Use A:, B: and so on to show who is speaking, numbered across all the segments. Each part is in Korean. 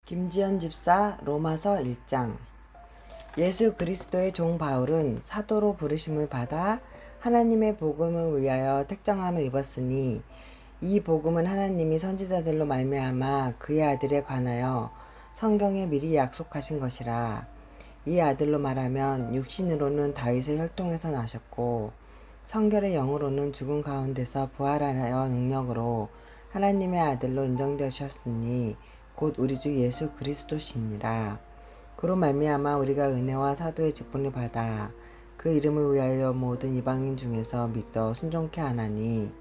A: 김지연 집사 로마서 1장. 예수 그리스도의 종 바울은 사도로 부르심을 받아 하나님의 복음을 위하여 택정함을 입었으니 이 복음은 하나님이 선지자들로 말미암아 그의 아들에 관하여 성경에 미리 약속하신 것이라. 이 아들로 말하면 육신으로는 다윗의 혈통에서 나셨고 성결의 영으로는 죽은 가운데서 부활하여 능력으로 하나님의 아들로 인정되셨으니 곧 우리 주 예수 그리스도시니라. 그로 말미암아 우리가 은혜와 사도의 직분을 받아 그 이름을 위하여 모든 이방인 중에서 믿어 순종케 하나니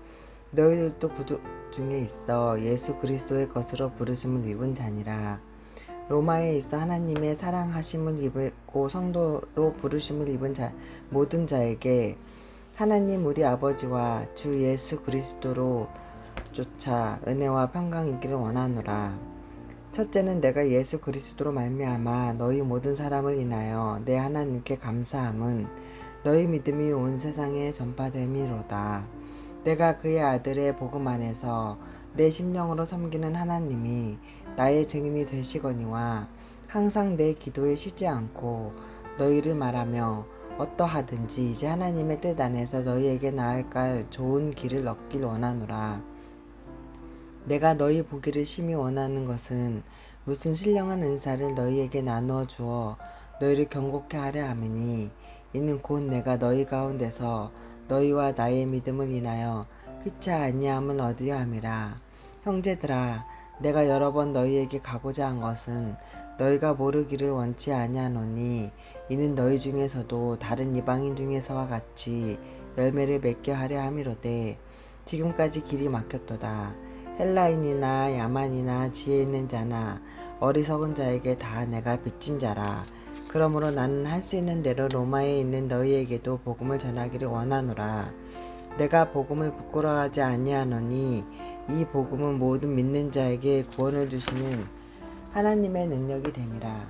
A: 너희들도 그 중에 있어 예수 그리스도의 것으로 부르심을 입은 자니라. 로마에 있어 하나님의 사랑하심을 입고 성도로 부르심을 입은 모든 자에게 하나님 우리 아버지와 주 예수 그리스도로 쫓아 은혜와 평강이 있기를 원하노라. 첫째는 내가 예수 그리스도로 말미암아 너희 모든 사람을 인하여 내 하나님께 감사함은 너희 믿음이 온 세상에 전파됨이로다. 내가 그의 아들의 복음 안에서 내 심령으로 섬기는 하나님이 나의 증인이 되시거니와 항상 내 기도에 쉬지 않고 너희를 말하며 어떠하든지 이제 하나님의 뜻 안에서 너희에게 나아갈 좋은 길을 얻길 원하노라. 내가 너희 보기를 심히 원하는 것은 무슨 신령한 은사를 너희에게 나누어 주어 너희를 경고케 하려 함이니 이는 곧 내가 너희 가운데서 너희와 나의 믿음을 인하여 피치 아니함을 얻으려 함이라. 형제들아, 내가 여러 번 너희에게 가고자 한 것은 너희가 모르기를 원치 아니하노니 이는 너희 중에서도 다른 이방인 중에서와 같이 열매를 맺게 하려 함이로되 지금까지 길이 막혔도다. 헬라인이나 야만이나 지혜 있는 자나 어리석은 자에게 다 내가 빚진 자라. 그러므로 나는 할 수 있는 대로 로마에 있는 너희에게도 복음을 전하기를 원하노라. 내가 복음을 부끄러워하지 아니하노니 이 복음은 모든 믿는 자에게 구원을 주시는 하나님의 능력이 됨이라.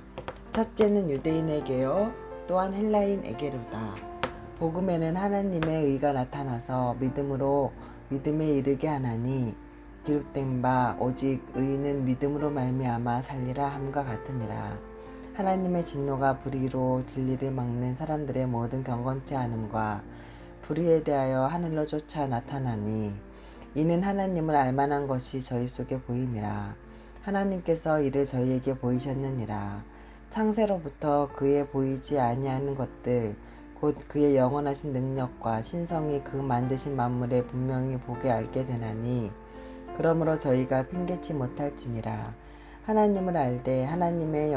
A: 첫째는 유대인에게요 또한 헬라인에게로다. 복음에는 하나님의 의가 나타나서 믿음으로 믿음에 이르게 하나니 기록된 바 오직 의인은 믿음으로 말미암아 살리라 함과 같으니라. 하나님의 진노가 불의로 진리를 막는 사람들의 모든 경건치 않음과 불의에 대하여 하늘로 쫓아 나타나니 이는 하나님을 알만한 것이 저희 속에 보임이라. 하나님께서 이를 저희에게 보이셨느니라. 창세로부터 그의 보이지 아니하는 것들 곧 그의 영원하신 능력과 신성이 그 만드신 만물에 분명히 보게 알게 되나니 그러므로 저희가 핑계치 못할지니라. 하나님을 알되 하나님으로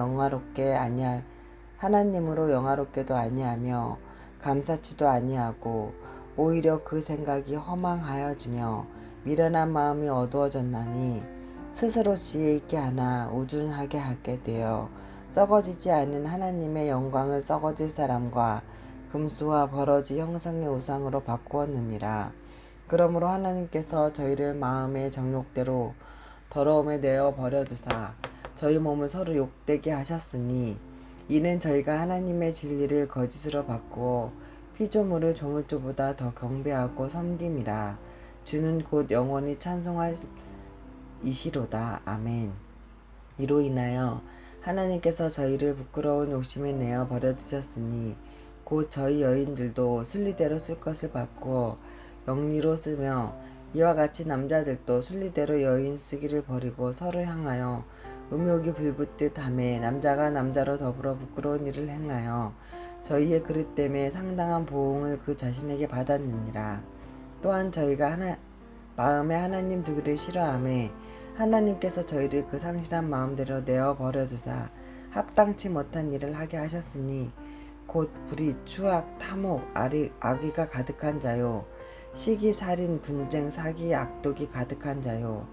A: 영화롭게도 아니하며 감사치도 아니하고 오히려 그 생각이 허망하여지며 미련한 마음이 어두워졌나니 스스로 지혜 있게 하나 우둔하게 하게 되어 썩어지지 않는 하나님의 영광을 썩어질 사람과 금수와 버러지 형상의 우상으로 바꾸었느니라. 그러므로 하나님께서 저희를 마음의 정욕대로 더러움에 내어 버려두사 저희 몸을 서로 욕되게 하셨으니 이는 저희가 하나님의 진리를 거짓으로 바꾸어 피조물을 조물주보다 더 경배하고 섬김이라. 주는 곧 영원히 찬송하이시로다. 아멘. 이로 인하여 하나님께서 저희를 부끄러운 욕심에 내어 버려두셨으니 곧 저희 여인들도 순리대로 쓸 것을 바꾸어 영리로 쓰며 이와 같이 남자들도 순리대로 여인 쓰기를 버리고 서로 향하여 음욕이 불붙듯 하매 남자가 남자로 더불어 부끄러운 일을 행하여 저희의 그릇 때문에 상당한 보응을 그 자신에게 받았느니라. 또한 저희가 마음에 하나님 두기를 싫어하매 하나님께서 저희를 그 상실한 마음대로 내어 버려두사 합당치 못한 일을 하게 하셨으니 곧 불의, 추악, 탐욕, 악의가 가득한 자요 시기, 살인, 분쟁, 사기, 악독이 가득한 자요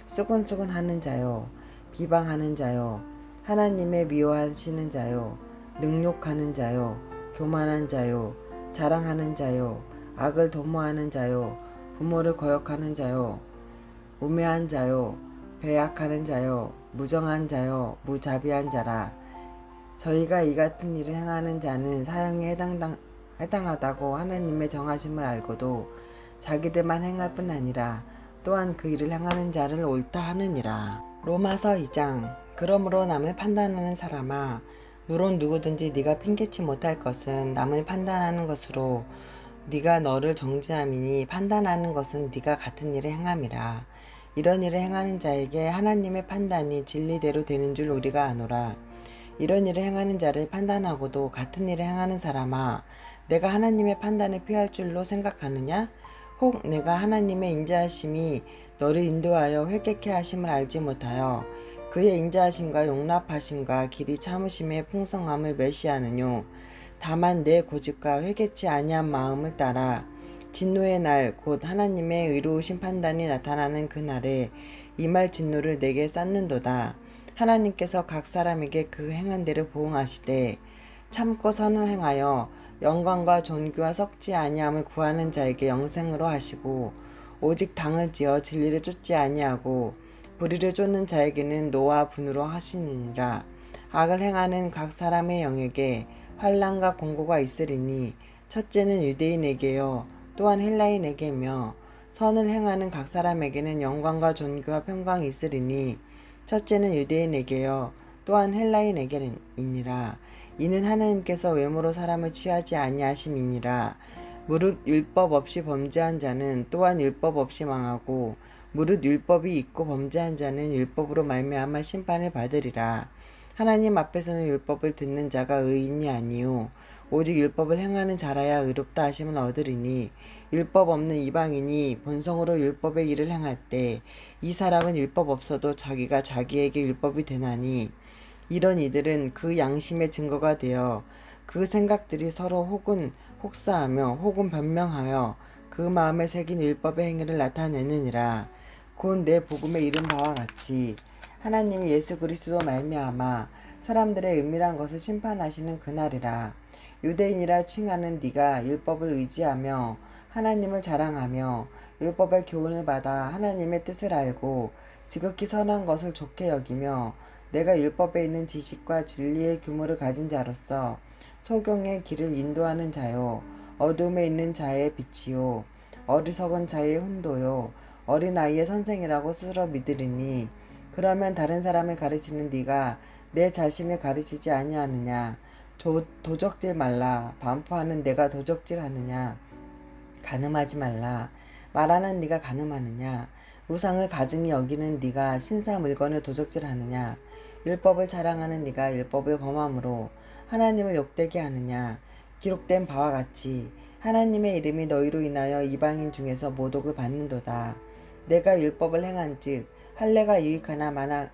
A: 수군수군 하는 자요 비방하는 자요 하나님의 미워하시는 자요 능욕하는 자요 교만한 자요 자랑하는 자요 악을 도모하는 자요 부모를 거역하는 자요 우매한 자요 배약하는 자요 무정한 자요 무자비한 자라. 저희가 이 같은 일을 행하는 자는 사형에 해당하다고 하나님의 정하심을 알고도 자기들만 행할 뿐 아니라 또한 그 일을 행하는 자를 옳다 하느니라. 로마서 2장. 그러므로 남을 판단하는 사람아, 물론 누구든지 네가 핑계치 못할 것은 남을 판단하는 것으로 네가 너를 정죄함이니 판단하는 것은 네가 같은 일을 행함이라. 이런 일을 행하는 자에게 하나님의 판단이 진리대로 되는 줄 우리가 아노라. 이런 일을 행하는 자를 판단하고도 같은 일을 행하는 사람아, 내가 하나님의 판단을 피할 줄로 생각하느냐? 혹 내가 하나님의 인자하심이 너를 인도하여 회개케 하심을 알지 못하여 그의 인자하심과 용납하심과 길이 참으심의 풍성함을 멸시하느뇨. 다만 내 고집과 회개치 아니한 마음을 따라 진노의 날 곧 하나님의 의로우신 판단이 나타나는 그 날에 임할 진노를 내게 쌓는도다. 하나님께서 각 사람에게 그 행한 대로 보응하시되 참고 선을 행하여 영광과 존귀와 썩지 아니함을 구하는 자에게 영생으로 하시고 오직 당을 지어 진리를 쫓지 아니하고 불의를 쫓는 자에게는 노와 분으로 하시니라. 악을 행하는 각 사람의 영에게 환난과 공고가 있으리니 첫째는 유대인에게요 또한 헬라인에게며 선을 행하는 각 사람에게는 영광과 존귀와 평강이 있으리니 첫째는 유대인에게요 또한 헬라인에게니라. 이는 하나님께서 외모로 사람을 취하지 아니하심이니라. 무릇 율법 없이 범죄한 자는 또한 율법 없이 망하고 무릇 율법이 있고 범죄한 자는 율법으로 말미암아 심판을 받으리라. 하나님 앞에서는 율법을 듣는 자가 의인이 아니요 오직 율법을 행하는 자라야 의롭다 하심을 얻으리니 율법 없는 이방인이 본성으로 율법의 일을 행할 때 이 사람은 율법 없어도 자기가 자기에게 율법이 되나니 이런 이들은 그 양심의 증거가 되어 그 생각들이 서로 혹은 혹사하며 혹은 변명하여 그 마음에 새긴 율법의 행위를 나타내느니라. 곧 내 복음에 이른 바와 같이 하나님이 예수 그리스도 말미암아 사람들의 은밀한 것을 심판하시는 그날이라. 유대인이라 칭하는 네가 율법을 의지하며 하나님을 자랑하며 율법의 교훈을 받아 하나님의 뜻을 알고 지극히 선한 것을 좋게 여기며 내가 율법에 있는 지식과 진리의 규모를 가진 자로서 소경의 길을 인도하는 자요 어둠에 있는 자의 빛이요 어리석은 자의 훈도요 어린아이의 선생이라고 스스로 믿으리니 그러면 다른 사람을 가르치는 네가 내 자신을 가르치지 아니하느냐. 도적질 말라. 반포하는 내가 도적질하느냐. 간음하지 말라. 말하는 네가 간음하느냐. 우상을 가증히 여기는 네가 신사 물건을 도적질하느냐. 율법을 자랑하는 네가 율법을 범함으로 하나님을 욕되게 하느냐. 기록된 바와 같이 하나님의 이름이 너희로 인하여 이방인 중에서 모독을 받는도다. 내가 율법을 행한즉 할례가 유익하나 마나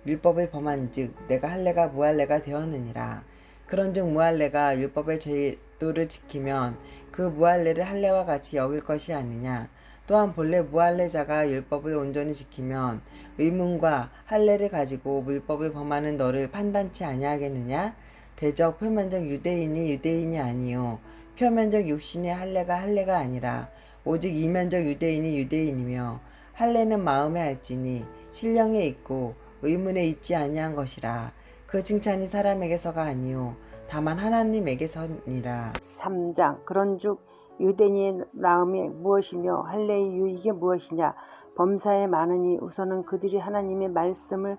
A: 율법을 범한즉 내가 할례가 무할례가 되었느니라. 그런즉 무할례가 율법의 제도를 지키면 그 무할례를 할례와 같이 여길 것이 아니냐. 또한 본래 무할례자가 율법을 온전히 지키면 의문과 할례를 가지고 율법을 범하는 너를 판단치 아니하겠느냐. 대적 표면적 유대인이 아니요 표면적 육신의 할례가 아니라 오직 이면적 유대인이 유대인이며 할례는 마음에 할지니 신령에 있고 의문에 있지 아니한 것이라. 그 칭찬이 사람에게서가 아니요 다만 하나님에게서니라.
B: 3장 그런즉 유대인의 나음이 무엇이며 할례의 유익이 무엇이냐. 범사에 많으니 우선은 그들이 하나님의 말씀을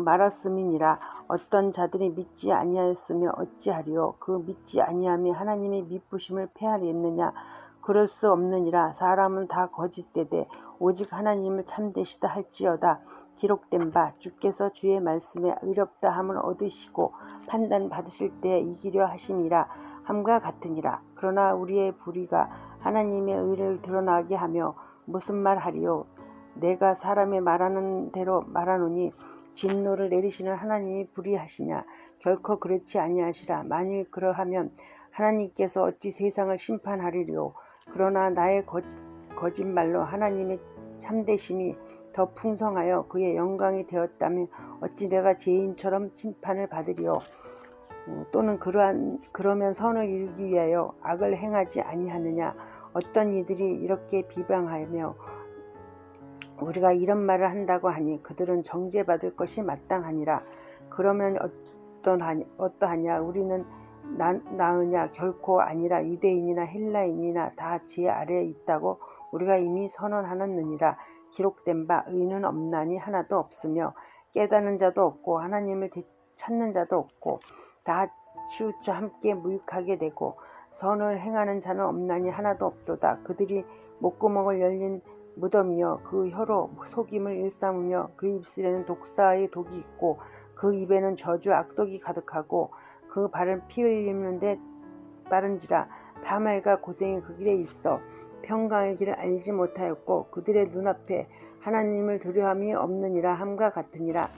B: 말았음이니라. 어떤 자들이 믿지 아니하였으며 어찌하리요. 그 믿지 아니함이 하나님의 미쁘심을 패하리겠느냐. 그럴 수 없느니라. 사람은 다 거짓되되 오직 하나님을 참되시다 할지어다. 기록된 바 주께서 주의 말씀에 의롭다 함을 얻으시고 판단 받으실 때에 이기려 하심이라 함과 같으니라. 그러나 우리의 불의가 하나님의 의를 드러나게 하며 무슨 말 하리요. 내가 사람의 말하는 대로 말하노니 진노를 내리시는 하나님이 불의하시냐. 결코 그렇지 아니하시라. 만일 그러하면 하나님께서 어찌 세상을 심판하리요. 그러나 나의 거짓말로 하나님의 참되심이 더 풍성하여 그의 영광이 되었다면 어찌 내가 죄인처럼 심판을 받으리요. 또는 그러면 선을 이루기 위하여 악을 행하지 아니하느냐. 어떤 이들이 이렇게 비방하며 우리가 이런 말을 한다고 하니 그들은 정죄받을 것이 마땅하니라. 그러면 어떠하냐. 우리는 나으냐. 결코 아니라. 유대인이나 헬라인이나 다 제 아래에 있다고 우리가 이미 선언하였느니라. 기록된 바 의는 없나니 하나도 없으며 깨닫는 자도 없고 하나님을 찾는 자도 없고 다 치우쳐 함께 무익하게 되고 선을 행하는 자는 없나니 하나도 없도다. 그들이 목구멍을 열린 무덤이여 그 혀로 속임을 일삼으며 그 입술에는 독사의 독이 있고 그 입에는 저주 악독이 가득하고 그 발은 피 흘리는 데 빠른지라 다말과 고생이 그 길에 있어 평강의 길을 알지 못하였고 그들의 눈앞에 하나님을 두려움이 없느니라 함과 같으니라.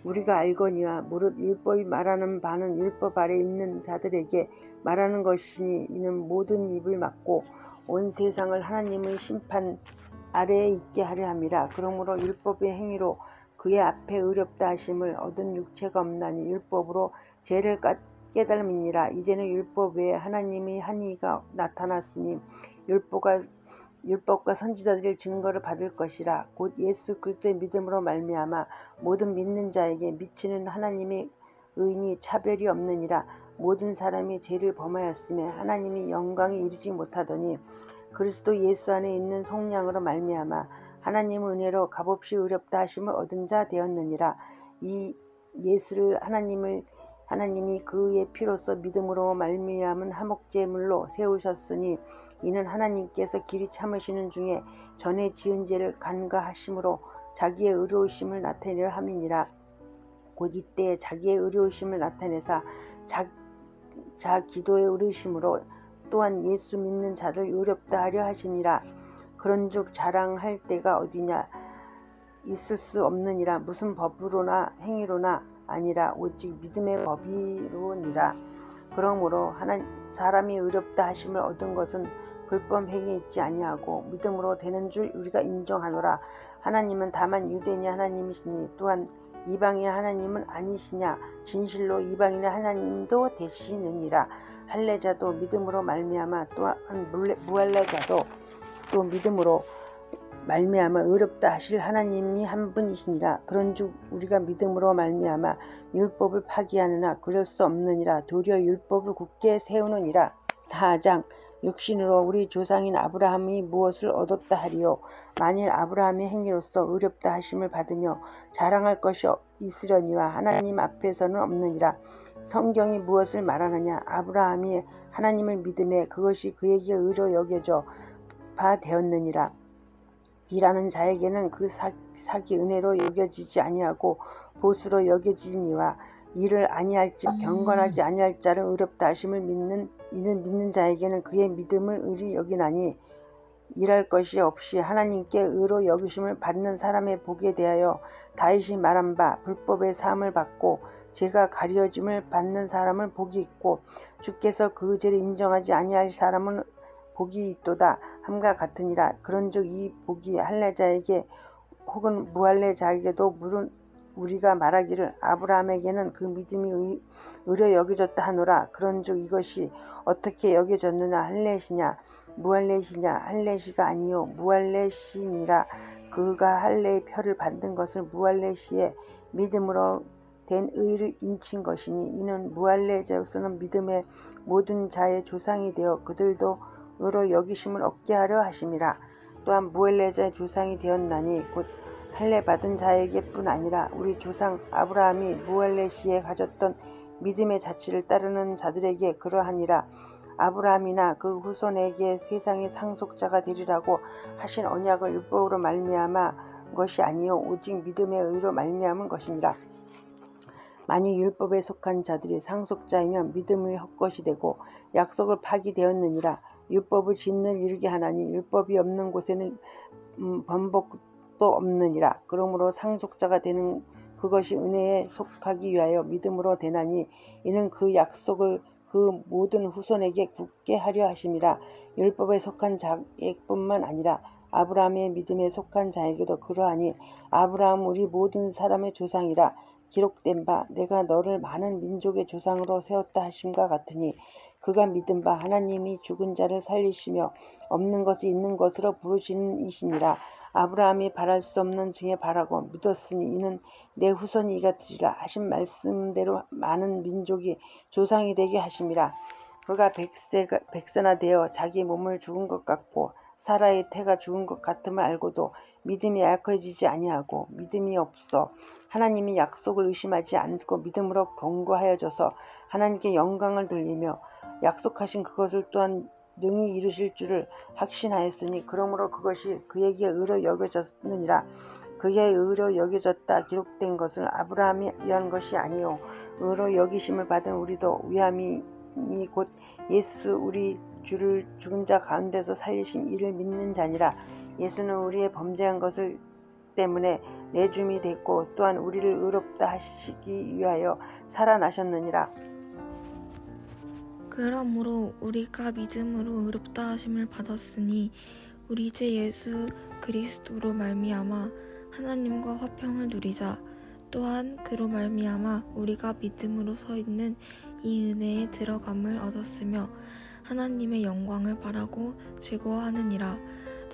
B: 우리가 알거니와 무릇 율법이 말하는 바는 율법 아래 있는 자들에게 말하는 것이니 이는 모든 입을 막고 온 세상을 하나님의 심판 아래에 있게 하려 함이라. 그러므로 율법의 행위로 그의 앞에 의롭다 하심을 얻은 육체가 없나니 율법으로 죄를 깨달음이니라. 이제는 율법 외에 하나님의 한의가 나타났으니 율법과 선지자들의 증거를 받을 것이라. 곧 예수 그리스도의 믿음으로 말미암아 모든 믿는 자에게 미치는 하나님의 의인이 차별이 없느니라. 모든 사람이 죄를 범하였으며 하나님이 영광에 이르지 못하더니 그리스도 예수 안에 있는 속량으로 말미암아 하나님의 은혜로 값없이 의롭다 하심을 얻은 자 되었느니라. 이 예수를 하나님이 그의 피로써 믿음으로 말미암은 화목제물로 세우셨으니 이는 하나님께서 길이 참으시는 중에 전에 지은 죄를 간과하심으로 자기의 의로우심을 나타내려 함이니라. 곧 이때 자기의 의로우심을 나타내사 자 기도의 의로우심으로 또한 예수 믿는 자를 의롭다 하려 하심이라. 그런즉 자랑할 때가 어디냐 있을 수 없느니라. 무슨 법으로나 행위로나 아니라 오직 믿음의 법이로니라. 그러므로 사람이 의롭다 하심을 얻은 것은 불법 행위에 있지 아니하고 믿음으로 되는 줄 우리가 인정하노라. 하나님은 다만 유대인이 하나님이시니 또한 이방인의 하나님은 아니시냐. 진실로 이방인의 하나님도 되시느니라. 할례자도 믿음으로 말미암아 또한 무할례자도 또 믿음으로 말미암아 의롭다 하실 하나님이 한 분이시니라. 그런즉 우리가 믿음으로 말미암아 율법을 파기하느나 그럴 수 없느니라. 도리어 율법을 굳게 세우느니라. 4장 육신으로 우리 조상인 아브라함이 무엇을 얻었다 하리요. 만일 아브라함의 행위로서 의롭다 하심을 받으며 자랑할 것이 있으려니와 하나님 앞에서는 없느니라. 성경이 무엇을 말하느냐. 아브라함이 하나님을 믿음에 그것이 그에게 의로 여겨져 바 되었느니라. 일하는 자에게는 그 삭이 은혜로 여겨지지 아니하고 보수로 여겨지니와 일을 아니할지 경건하지 아니할 자를 의롭다 하심을 믿는 자에게는 그의 믿음을 의리 여기나니 일할 것이 없이 하나님께 의로 여기심을 받는 사람의 복에 대하여 다윗이 말한 바 불법의 사함을 받고 죄가 가려짐을 받는 사람은 복이 있고 주께서 그 죄를 인정하지 아니할 사람은 복이 있도다 함과 같으니라. 그런즉 이 복이 할례자에게 혹은 무할례자에게도 물은 우리가 말하기를 아브라함에게는 그 믿음이 의로 여겨졌다 하노라. 그런즉 이것이 어떻게 여겨졌느냐. 할례시냐 무할례시냐. 할례시가 아니요 무할례시니라. 그가 할례의 표를 받는 것을 무할례시의 믿음으로 된 의를 인친 것이니 이는 무할례자로서는 믿음의 모든 자의 조상이 되어 그들도 의로 여기심을 얻게 하려 하심이라. 또한 무할례자의 조상이 되었나니 곧 할례 받은 자에게뿐 아니라 우리 조상 아브라함이 무할례시에 가졌던 믿음의 자취를 따르는 자들에게 그러하니라. 아브라함이나 그 후손에게 세상의 상속자가 되리라고 하신 언약을 율법으로 말미암아 것이 아니요 오직 믿음의 의로 말미암은 것이니라. 만일 율법에 속한 자들이 상속자이면 믿음의 헛것이 되고 약속을 파기되었느니라. 율법을 진을 이루게 하나니 율법이 없는 곳에는 번복도 없느니라. 그러므로 상속자가 되는 그것이 은혜에 속하기 위하여 믿음으로 되나니 이는 그 약속을 그 모든 후손에게 굳게 하려 하심이라. 율법에 속한 자에게뿐만 아니라 아브라함의 믿음에 속한 자에게도 그러하니 아브라함 우리 모든 사람의 조상이라 기록된 바 내가 너를 많은 민족의 조상으로 세웠다 하심과 같으니 그가 믿은 바 하나님이 죽은 자를 살리시며 없는 것을 있는 것으로 부르시는 이시니라. 아브라함이 바랄 수 없는 증에 바라고 믿었으니 이는 내 후손이 이같으리라 하신 말씀대로 많은 민족이 조상이 되게 하심이라. 그가 백세나 되어 자기 몸을 죽은 것 같고 사라의 태가 죽은 것 같음을 알고도 믿음이 약해지지 아니하고 믿음이 없어 하나님이 약속을 의심하지 않고 믿음으로 견고하여져서 하나님께 영광을 돌리며 약속하신 그것을 또한 능히 이루실 줄을 확신하였으니 그러므로 그것이 그에게 의로 여겨졌느니라. 그의 의로 여겨졌다 기록된 것은 아브라함이 위한 것이 아니요 의로 여기심을 받은 우리도 위함이니 곧 예수 우리 주를 죽은 자 가운데서 살리신 이를 믿는 자니라. 예수는 우리의 범죄한 것을 때문에 내줌이 됐고 또한 우리를 의롭다 하시기 위하여 살아나셨느니라.
C: 그러므로 우리가 믿음으로 의롭다 하심을 받았으니 우리 주 예수 그리스도로 말미암아 하나님과 화평을 누리자. 또한 그로 말미암아 우리가 믿음으로 서 있는 이 은혜에 들어감을 얻었으며 하나님의 영광을 바라고 즐거워하느니라.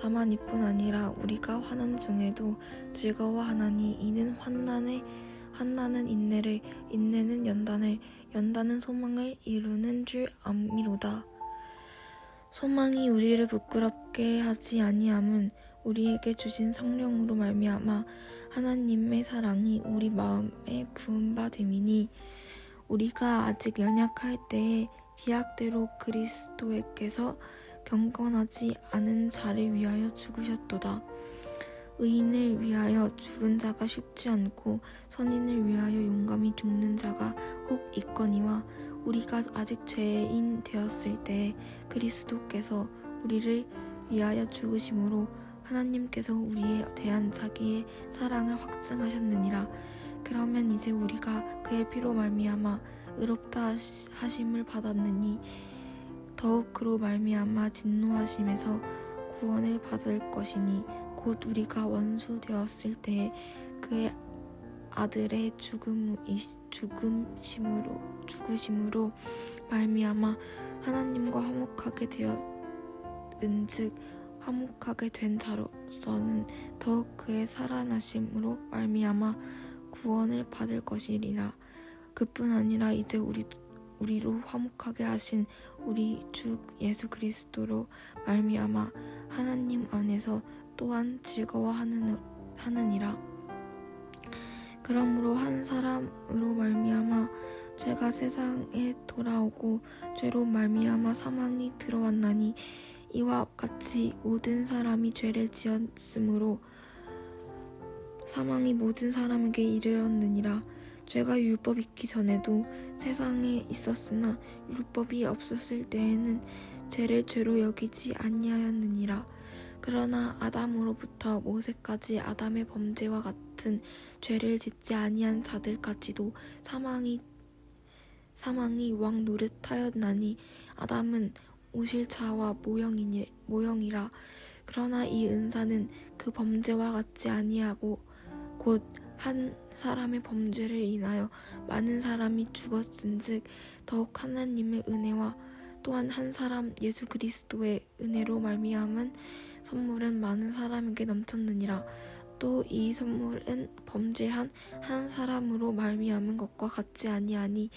C: 다만 이뿐 아니라 우리가 화난 중에도 즐거워하나니 이는 환난은 인내를, 인내는 연단을, 연단은 소망을 이루는 줄 암이로다. 소망이 우리를 부끄럽게 하지 아니함은 우리에게 주신 성령으로 말미암아 하나님의 사랑이 우리 마음에 부은 바 됨이니 우리가 아직 연약할 때에 기약대로 그리스도께서 경건하지 않은 자를 위하여 죽으셨도다. 의인을 위하여 죽은 자가 쉽지 않고 선인을 위하여 용감히 죽는 자가 혹 있거니와 우리가 아직 죄인 되었을 때에 그리스도께서 우리를 위하여 죽으심으로 하나님께서 우리에 대한 자기의 사랑을 확증하셨느니라. 그러면 이제 우리가 그의 피로 말미암아 의롭다 하심을 받았느니 더욱 그로 말미암아 진노하심에서 구원을 받을 것이니 곧 우리가 원수 되었을 때에 그의 아들의 죽으심으로 말미암아 하나님과 화목하게 되었은즉 화목하게 된 자로서는 더욱 그의 살아나심으로 말미암아 구원을 받을 것이리라. 그뿐 아니라 이제 우리로 화목하게 하신 우리 주 예수 그리스도로 말미암아 하나님 안에서 또한 즐거워하느니라. 그러므로 한 사람으로 말미암아 죄가 세상에 돌아오고 죄로 말미암아 사망이 들어왔나니 이와 같이 모든 사람이 죄를 지었으므로 사망이 모든 사람에게 이르렀느니라. 죄가 율법 있기 전에도 세상에 있었으나 율법이 없었을 때에는 죄를 죄로 여기지 아니하였느니라. 그러나 아담으로부터 모세까지 아담의 범죄와 같은 죄를 짓지 아니한 자들까지도 사망이 왕 노릇하였나니 아담은 오실 자와 모형이라. 그러나 이 은사는 그 범죄와 같지 아니하고 곧 한 사람의 범죄를 인하여 많은 사람이 죽었은즉 더욱 하나님의 은혜와 또한 한 사람 예수 그리스도의 은혜로 말미암은 선물은 많은 사람에게 넘쳤느니라. 또 이 선물은 범죄한 한 사람으로 말미암은 것과 같지 아니하니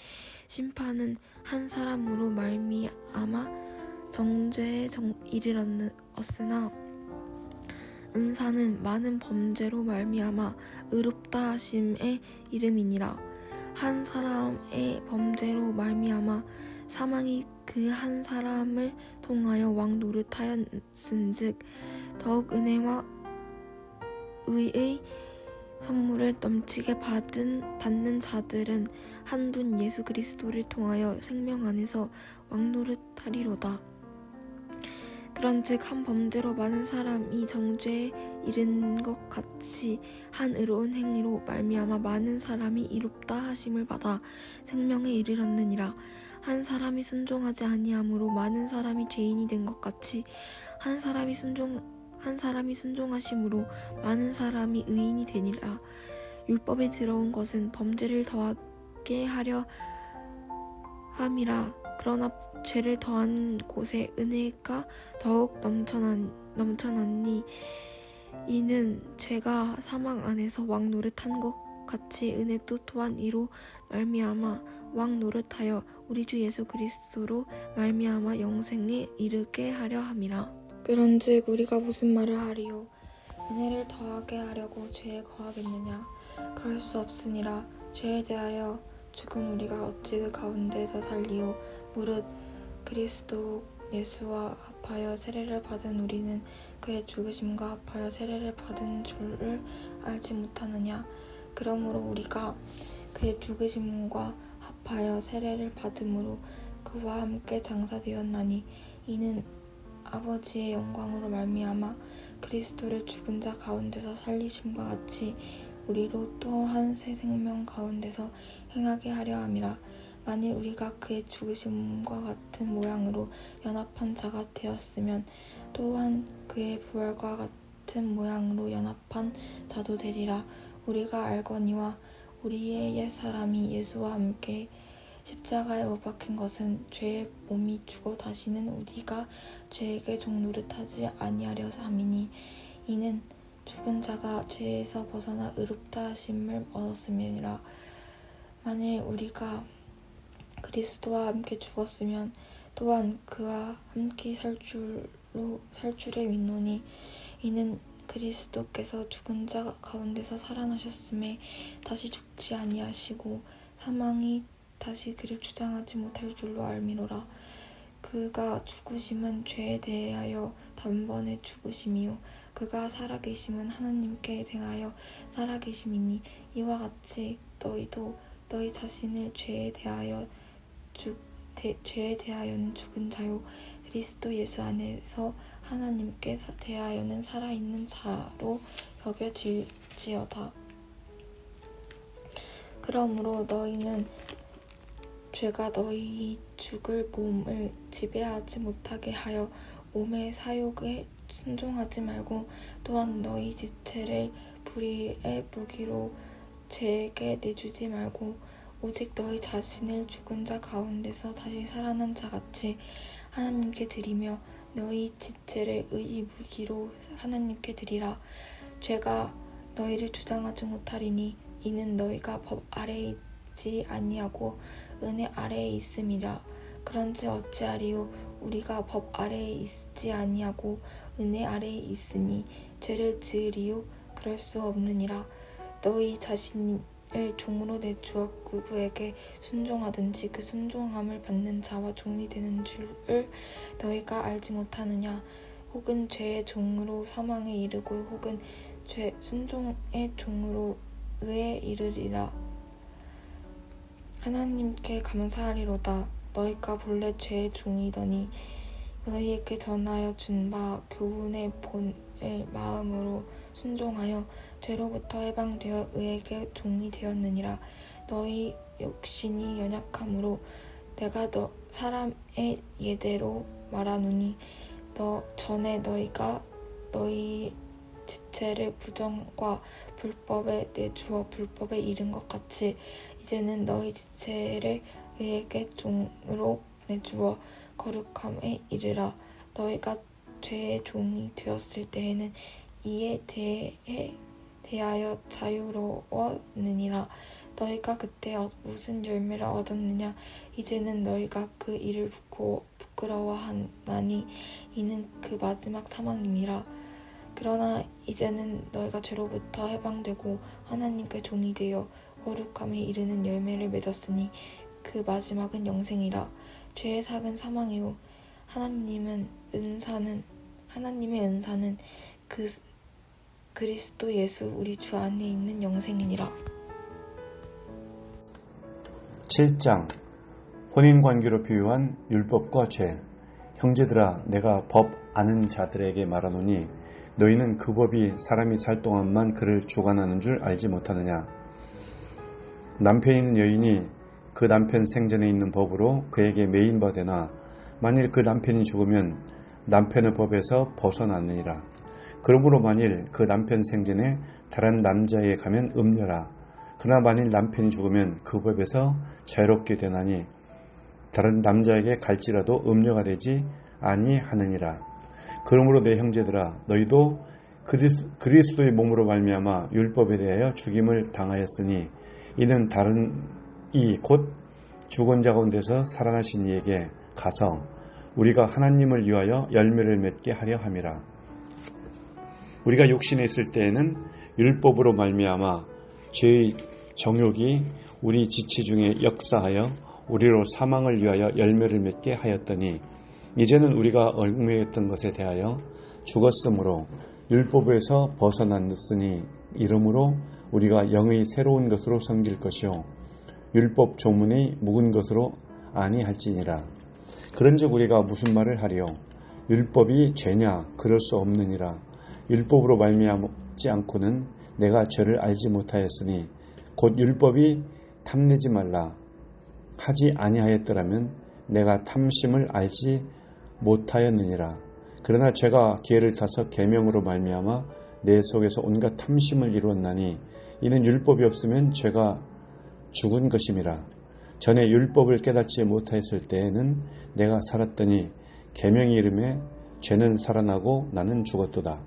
C: 심판은 한 사람으로 말미암아 정죄에 이르렀으나 은사는 많은 범죄로 말미암아 의롭다 하심의 이름이니라. 한 사람의 범죄로 말미암아 사망이 그 한 사람을 통하여 왕 노릇하였은즉 더욱 은혜와 의의 선물을 넘치게 받는 자들은 한 분 예수 그리스도를 통하여 생명 안에서 왕 노릇하리로다. 그런즉 한 범죄로 많은 사람이 정죄에 이른 것 같이 한 의로운 행위로 말미암아 많은 사람이 이롭다 하심을 받아 생명에 이르렀느니라. 한 사람이 순종하지 아니함으로 많은 사람이 죄인이 된 것 같이 한 사람이 순종하심으로 많은 사람이 의인이 되니라. 율법에 들어온 것은 범죄를 더하게 하려 함이라. 그러나 죄를 더한 곳에 은혜가 더욱 넘쳐났니 이는 죄가 사망 안에서 왕 노릇한 것 같이 은혜도 또한 이로 말미암아 왕 노릇하여 우리 주 예수 그리스도로 말미암아 영생에 이르게 하려 함이라. 그런즉 우리가 무슨 말을 하리요? 은혜를 더하게 하려고 죄에 거하겠느냐? 그럴 수 없으니라. 죄에 대하여 죽은 우리가 어찌 그 가운데서 살리요? 무릇 그리스도 예수와 합하여 세례를 받은 우리는 그의 죽으심과 합하여 세례를 받은 줄을 알지 못하느냐? 그러므로 우리가 그의 죽으심과 합하여 세례를 받음으로 그와 함께 장사되었나니 이는 아버지의 영광으로 말미암아 그리스도를 죽은 자 가운데서 살리심과 같이 우리로 또 한 새 생명 가운데서 행하게 하려 함이라. 만일 우리가 그의 죽으심과 같은 모양으로 연합한 자가 되었으면 또한 그의 부활과 같은 모양으로 연합한 자도 되리라. 우리가 알거니와 우리의 옛사람이 예수와 함께 십자가에 못 박힌 것은 죄의 몸이 죽어 다시는 우리가 죄에게 종노릇하지 아니하려서 함이니 이는 죽은 자가 죄에서 벗어나 의롭다 하심을 얻었음이니라. 만일 우리가 그리스도와 함께 죽었으면 또한 그와 함께 살 줄에 믿노니 이는 그리스도께서 죽은 자 가운데서 살아나셨음에 다시 죽지 아니하시고 사망이 다시 그를 주장하지 못할 줄로 알미노라. 그가 죽으심은 죄에 대하여 단번에 죽으심이요 그가 살아계심은 하나님께 대하여 살아계심이니 이와 같이 너희도 너희 자신을 죄에 대하여는 죽은 자요 그리스도 예수 안에서 하나님께 대하여는 살아있는 자로 여겨질지어다. 그러므로 너희는 죄가 너희 죽을 몸을 지배하지 못하게 하여 몸의 사욕에 순종하지 말고 또한 너희 지체를 불의의 무기로 죄에게 내주지 말고 오직 너희 자신을 죽은 자 가운데서 다시 살아난 자같이 하나님께 드리며 너희 지체를 의의 무기로 하나님께 드리라. 죄가 너희를 주장하지 못하리니 이는 너희가 법 아래에 있지 아니하고 은혜 아래에 있음이라. 그런지 어찌하리요? 우리가 법 아래에 있지 아니하고 은혜 아래에 있으니 죄를 지으리요? 그럴 수 없느니라. 너희 자신을 종으로 내주어 누구에게 순종하든지 그 순종함을 받는 자와 종이 되는 줄을 너희가 알지 못하느냐? 혹은 죄의 종으로 사망에 이르고 혹은 죄 순종의 종으로 의에 이르리라. 하나님께 감사하리로다. 너희가 본래 죄의 종이더니 너희에게 전하여 준 바 교훈의 본을 마음으로 순종하여 죄로부터 해방되어 의에게 종이 되었느니라. 너희 육신이 연약함으로 내가 사람의 예대로 말하노니 전에 너희가 너희 지체를 부정과 불법에 내주어 불법에 이른 것 같이 이제는 너희 지체를 의에게 종으로 내주어 거룩함에 이르라. 너희가 죄의 종이 되었을 때에는 이에 대하여 자유로웠느니라. 너희가 그때 무슨 열매를 얻었느냐? 이제는 너희가 그 일을 부끄러워하나니 이는 그 마지막 사망임이라. 그러나 이제는 너희가 죄로부터 해방되고 하나님께 종이 되어 거룩함에 이르는 열매를 맺었으니 그 마지막은 영생이라. 죄의 삭은 사망이요 하나님의 은사는 그리스도 예수 우리 주 안에 있는 영생이니라.
D: 7장 혼인관계로 비유한 율법과 죄. 형제들아, 내가 법 아는 자들에게 말하노니 너희는 그 법이 사람이 살 동안만 그를 주관하는 줄 알지 못하느냐? 남편이 있는 여인이 그 남편 생전에 있는 법으로 그에게 매인 바 되나 만일 그 남편이 죽으면 남편의 법에서 벗어나느니라. 그러므로 만일 그 남편 생전에 다른 남자에게 가면 음녀라. 그러나 만일 남편이 죽으면 그 법에서 자유롭게 되나니 다른 남자에게 갈지라도 음녀가 되지 아니하느니라. 그러므로 내 형제들아, 너희도 그리스도의 몸으로 말미암아 율법에 대하여 죽임을 당하였으니 이는 다른 이 곧 죽은 자 가운데서 살아나신 이에게 가서 우리가 하나님을 위하여 열매를 맺게 하려 함이라. 우리가 육신에 있을 때에는 율법으로 말미암아 죄의 정욕이 우리 지체 중에 역사하여 우리로 사망을 위하여 열매를 맺게 하였더니 이제는 우리가 얽매였던 것에 대하여 죽었으므로 율법에서 벗어났으니 이러므로 우리가 영의 새로운 것으로 섬길 것이요 율법 조문의 묵은 것으로 아니할지니라. 그런즉 우리가 무슨 말을 하리요? 율법이 죄냐? 그럴 수 없느니라. 율법으로 말미암지 않고는 내가 죄를 알지 못하였으니 곧 율법이 탐내지 말라 하지 아니하였더라면 내가 탐심을 알지 못하였느니라. 그러나 죄가 기회를 타서 계명으로 말미암아 내 속에서 온갖 탐심을 이루었나니 이는 율법이 없으면 죄가 죽은 것임이라. 전에 율법을 깨닫지 못하였을 때에는 내가 살았더니 계명이 이름에 죄는 살아나고 나는 죽었도다.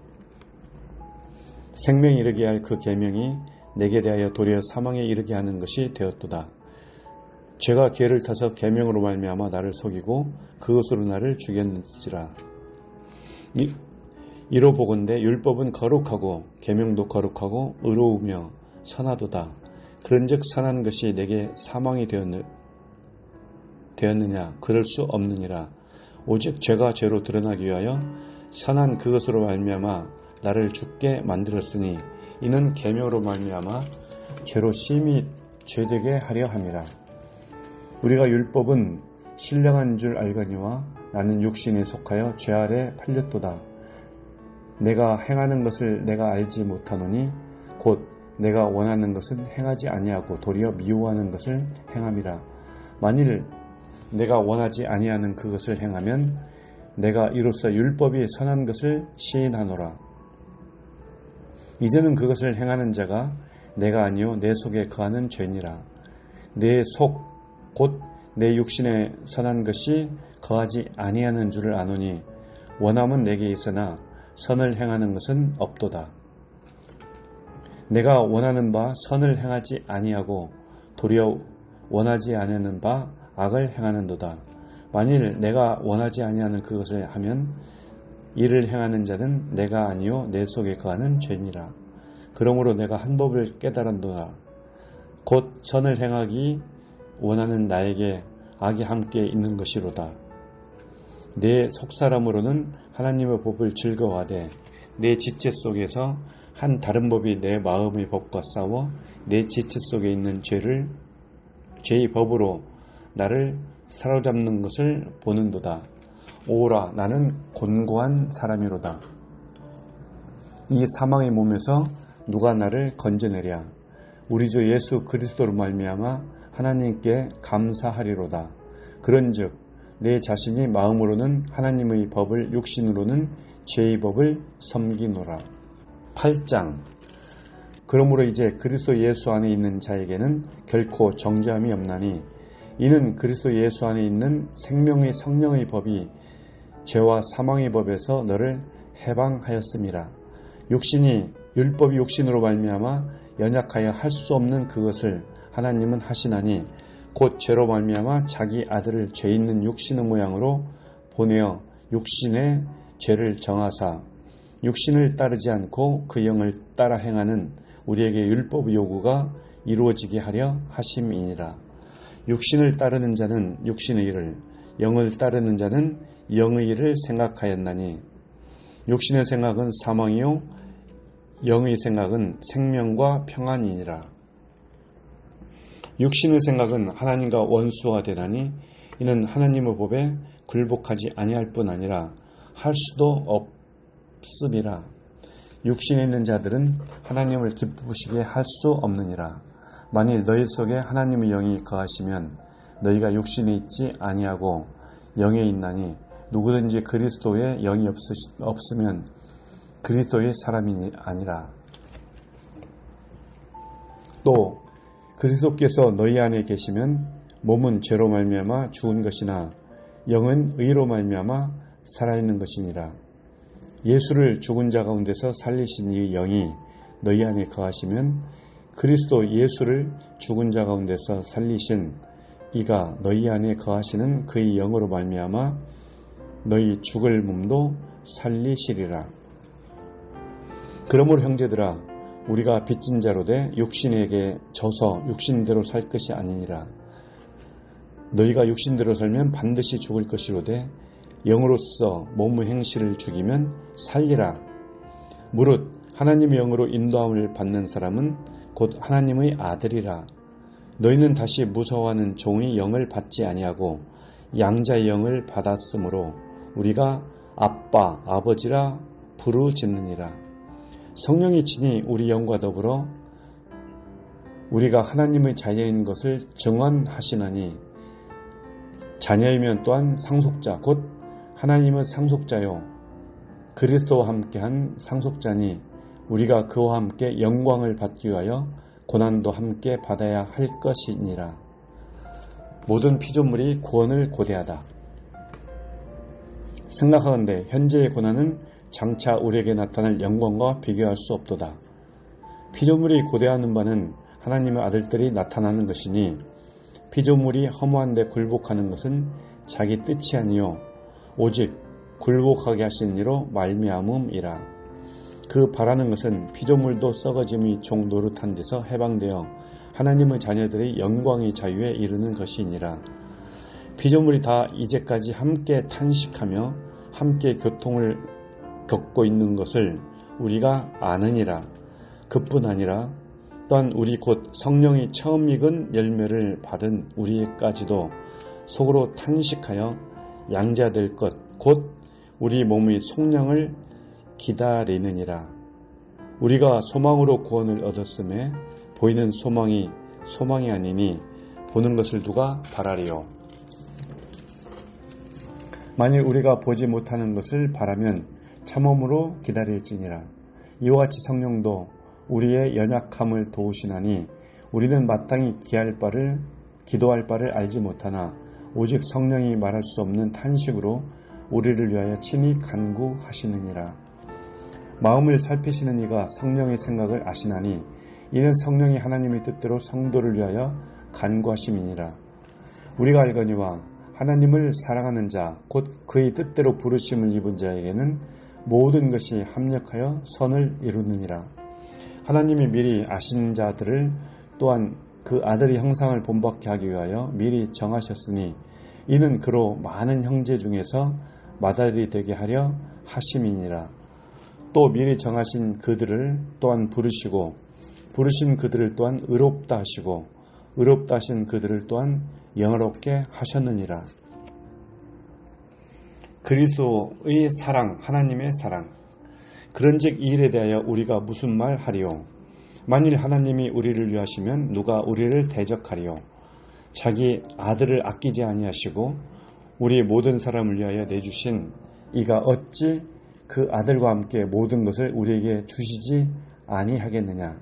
D: 생명에 이르게 할 그 계명이 내게 대하여 도리어 사망에 이르게 하는 것이 되었도다. 죄가 기회를 타서 계명으로 말미암아 나를 속이고 그것으로 나를 죽였는지라. 이로 보건대 율법은 거룩하고 계명도 거룩하고 의로우며 선하도다. 그런즉 선한 것이 내게 사망이 되었느냐? 그럴 수 없느니라. 오직 죄가 죄로 드러나기 위하여 선한 그것으로 말미암아 나를 죽게 만들었으니 이는 계명으로 말미암아 죄로 심히 죄되게 하려 함이라. 우리가 율법은 신령한 줄 알거니와 나는 육신에 속하여 죄 아래 팔렸도다. 내가 행하는 것을 내가 알지 못하노니 곧 내가 원하는 것은 행하지 아니하고 도리어 미워하는 것을 행함이라. 만일 내가 원하지 아니하는 그것을 행하면 내가 이로써 율법이 선한 것을 시인하노라. 이제는 그것을 행하는 자가 내가 아니요 내 속에 거하는 죄니라. 내 속 곧 내 육신에 선한 것이 거하지 아니하는 줄을 아노니 원함은 내게 있으나 선을 행하는 것은 없도다. 내가 원하는 바 선을 행하지 아니하고 도리어 원하지 아니하는 바 악을 행하는도다. 만일 내가 원하지 아니하는 그것을 하면 이를 행하는 자는 내가 아니요 내 속에 거하는 죄니라. 그러므로 내가 한 법을 깨달은도다. 곧 선을 행하기 원하는 나에게 악이 함께 있는 것이로다. 내 속사람으로는 하나님의 법을 즐거워하되 내 지체 속에서 한 다른 법이 내 마음의 법과 싸워 내 지체 속에 있는 죄의 법으로 나를 사로잡는 것을 보는도다. 오라, 나는 곤고한 사람이로다. 이 사망의 몸에서 누가 나를 건져내랴? 우리 주 예수 그리스도로 말미암아 하나님께 감사하리로다. 그런즉 내 자신이 마음으로는 하나님의 법을 육신으로는 죄의 법을 섬기노라. 8장. 그러므로 이제 그리스도 예수 안에 있는 자에게는 결코 정죄함이 없나니 이는 그리스도 예수 안에 있는 생명의 성령의 법이 죄와 사망의 법에서 너를 해방하였음이라. 율법이 육신으로 말미암아 연약하여 할 수 없는 그것을 하나님은 하시나니 곧 죄로 말미암아 자기 아들을 죄 있는 육신의 모양으로 보내어 육신의 죄를 정하사 육신을 따르지 않고 그 영을 따라 행하는 우리에게 율법의 요구가 이루어지게 하려 하심이니라. 육신을 따르는 자는 육신의 일을, 영을 따르는 자는 영의 일을 생각하였나니 육신의 생각은 사망이요 영의 생각은 생명과 평안이니라. 육신의 생각은 하나님과 원수가 되나니 이는 하나님의 법에 굴복하지 아니할 뿐 아니라 할 수도 없음이라. 육신에 있는 자들은 하나님을 기쁘시게 할 수 없느니라. 만일 너희 속에 하나님의 영이 거하시면 너희가 육신에 있지 아니하고 영에 있나니 누구든지 그리스도의 영이 없으면 그리스도의 사람이 아니라. 또 그리스도께서 너희 안에 계시면 몸은 죄로 말미암아 죽은 것이나 영은 의로 말미암아 살아있는 것이니라. 예수를 죽은 자 가운데서 살리신 이 영이 너희 안에 거하시면 그리스도 예수를 죽은 자 가운데서 살리신 이가 너희 안에 거하시는 그의 영으로 말미암아 너희 죽을 몸도 살리시리라. 그러므로 형제들아, 우리가 빚진 자로 돼 육신에게 져서 육신대로 살 것이 아니니라. 너희가 육신대로 살면 반드시 죽을 것이로되 영으로서 몸의 행실을 죽이면 살리라. 무릇 하나님의 영으로 인도함을 받는 사람은 곧 하나님의 아들이라. 너희는 다시 무서워하는 종의 영을 받지 아니하고 양자의 영을 받았으므로 우리가 아빠, 아버지라 부르짖느니라. 성령이 친히 우리 영과 더불어 우리가 하나님의 자녀인 것을 증언하시나니 자녀이면 또한 상속자 곧 하나님은 상속자요 그리스도와 함께한 상속자니 우리가 그와 함께 영광을 받기 위하여 고난도 함께 받아야 할 것이니라. 모든 피조물이 구원을 고대하다. 생각하건대 현재의 고난은 장차 우리에게 나타날 영광과 비교할 수 없도다. 피조물이 고대하는 바는 하나님의 아들들이 나타나는 것이니 피조물이 허무한 데 굴복하는 것은 자기 뜻이 아니요 오직 굴복하게 하신 이로 말미암음이라. 그 바라는 것은 피조물도 썩어짐의 종 노릇한 데서 해방되어 하나님의 자녀들의 영광의 자유에 이르는 것이니라. 피조물이 다 이제까지 함께 탄식하며 함께 고통을 겪고 있는 것을 우리가 아느니라. 그뿐 아니라 또한 우리 곧 성령이 처음 익은 열매를 받은 우리까지도 속으로 탄식하여 양자될 것 곧 우리 몸의 속량을 기다리느니라. 우리가 소망으로 구원을 얻었음에 보이는 소망이 소망이 아니니 보는 것을 누가 바라리요. 만일 우리가 보지 못하는 것을 바라면 참음으로 기다릴지니라. 이와 같이 성령도 우리의 연약함을 도우시나니 우리는 마땅히 기도할 바를 알지 못하나 오직 성령이 말할 수 없는 탄식으로 우리를 위하여 친히 간구하시느니라. 마음을 살피시는 이가 성령의 생각을 아시나니 이는 성령이 하나님의 뜻대로 성도를 위하여 간구하심이니라. 우리가 알거니와 하나님을 사랑하는 자 곧 그의 뜻대로 부르심을 입은 자에게는 모든 것이 합력하여 선을 이루느니라. 하나님이 미리 아신 자들을 또한 그 아들의 형상을 본받게 하기 위하여 미리 정하셨으니 이는 그로 많은 형제 중에서 맏아들이 되게 하려 하심이니라. 또 미리 정하신 그들을 또한 부르시고 부르신 그들을 또한 의롭다 하시고 의롭다 하신 그들을 또한 영화롭게 하셨느니라. 그리스도의 사랑, 하나님의 사랑. 그런즉 이 일에 대하여 우리가 무슨 말 하리요? 만일 하나님이 우리를 위하시면 누가 우리를 대적하리요? 자기 아들을 아끼지 아니하시고 우리 모든 사람을 위하여 내주신 이가 어찌 그 아들과 함께 모든 것을 우리에게 주시지 아니하겠느냐?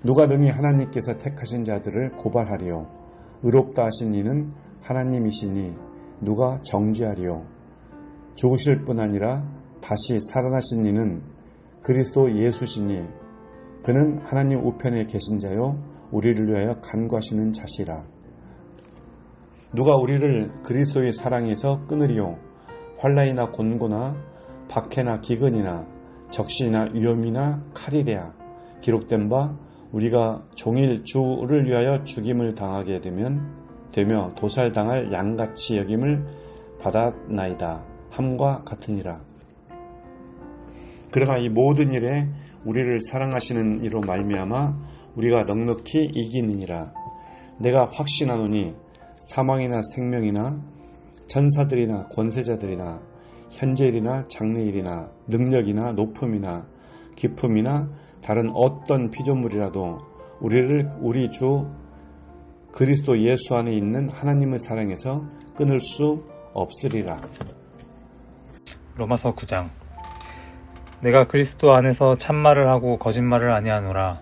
D: 누가 능히 하나님께서 택하신 자들을 고발하리요? 의롭다 하신 이는 하나님이시니 누가 정죄하리요? 죽으실 뿐 아니라 다시 살아나신 이는 그리스도 예수시니 그는 하나님 우편에 계신 자요 우리를 위하여 간구하시는 자시라. 누가 우리를 그리스도의 사랑에서 끊으리요? 환난이나 곤고나 박해나 기근이나 적신이나 위험이나 칼이랴. 기록된 바 우리가 종일 주를 위하여 죽임을 당하게 되며 도살당할 양같이 여김을 받았나이다 함과 같으니라. 그러나 이 모든 일에 우리를 사랑하시는 이로 말미암아 우리가 넉넉히 이기느니라. 내가 확신하노니 사망이나 생명이나 천사들이나 권세자들이나 현재일이나 장래일이나 능력이나 높음이나 깊음이나 다른 어떤 피조물이라도 우리를 우리 주 그리스도 예수 안에 있는 하나님의 사랑에서 끊을 수 없으리라.
E: 로마서 9장. 내가 그리스도 안에서 참말을 하고 거짓말을 아니하노라.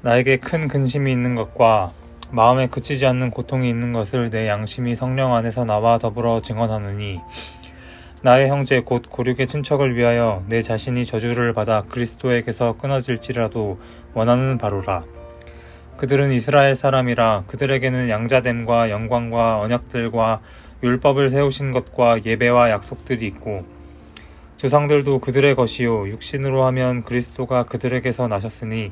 E: 나에게 큰 근심이 있는 것과 마음에 그치지 않는 고통이 있는 것을 내 양심이 성령 안에서 나와 더불어 증언하노니 나의 형제 곧 고륙의 친척을 위하여 내 자신이 저주를 받아 그리스도에게서 끊어질지라도 원하는 바로라. 그들은 이스라엘 사람이라 그들에게는 양자됨과 영광과 언약들과 율법을 세우신 것과 예배와 약속들이 있고 조상들도 그들의 것이요 육신으로 하면 그리스도가 그들에게서 나셨으니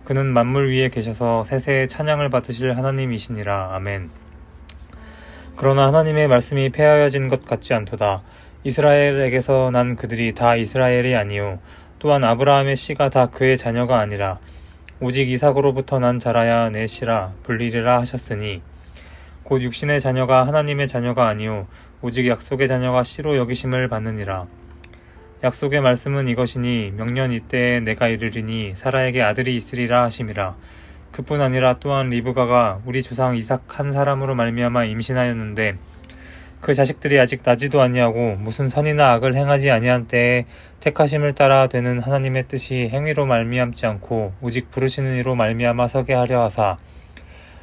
E: 그는 만물 위에 계셔서 세세의 찬양을 받으실 하나님이시니라. 아멘. 그러나 하나님의 말씀이 폐하여진 것 같지 않도다. 이스라엘에게서 난 그들이 다 이스라엘이 아니요 또한 아브라함의 씨가 다 그의 자녀가 아니라 오직 이삭으로부터 난 자라야 내 씨라 불리리라 하셨으니 곧 육신의 자녀가 하나님의 자녀가 아니요 오직 약속의 자녀가 씨로 여기심을 받느니라. 약속의 말씀은 이것이니 명년 이때에 내가 이르리니 사라에게 아들이 있으리라 하심이라. 그뿐 아니라 또한 리브가가 우리 조상 이삭 한 사람으로 말미암아 임신하였는데 그 자식들이 아직 나지도 아니하고 무슨 선이나 악을 행하지 아니한 때에 택하심을 따라 되는 하나님의 뜻이 행위로 말미암지 않고 오직 부르시는 이로 말미암아 서게 하려 하사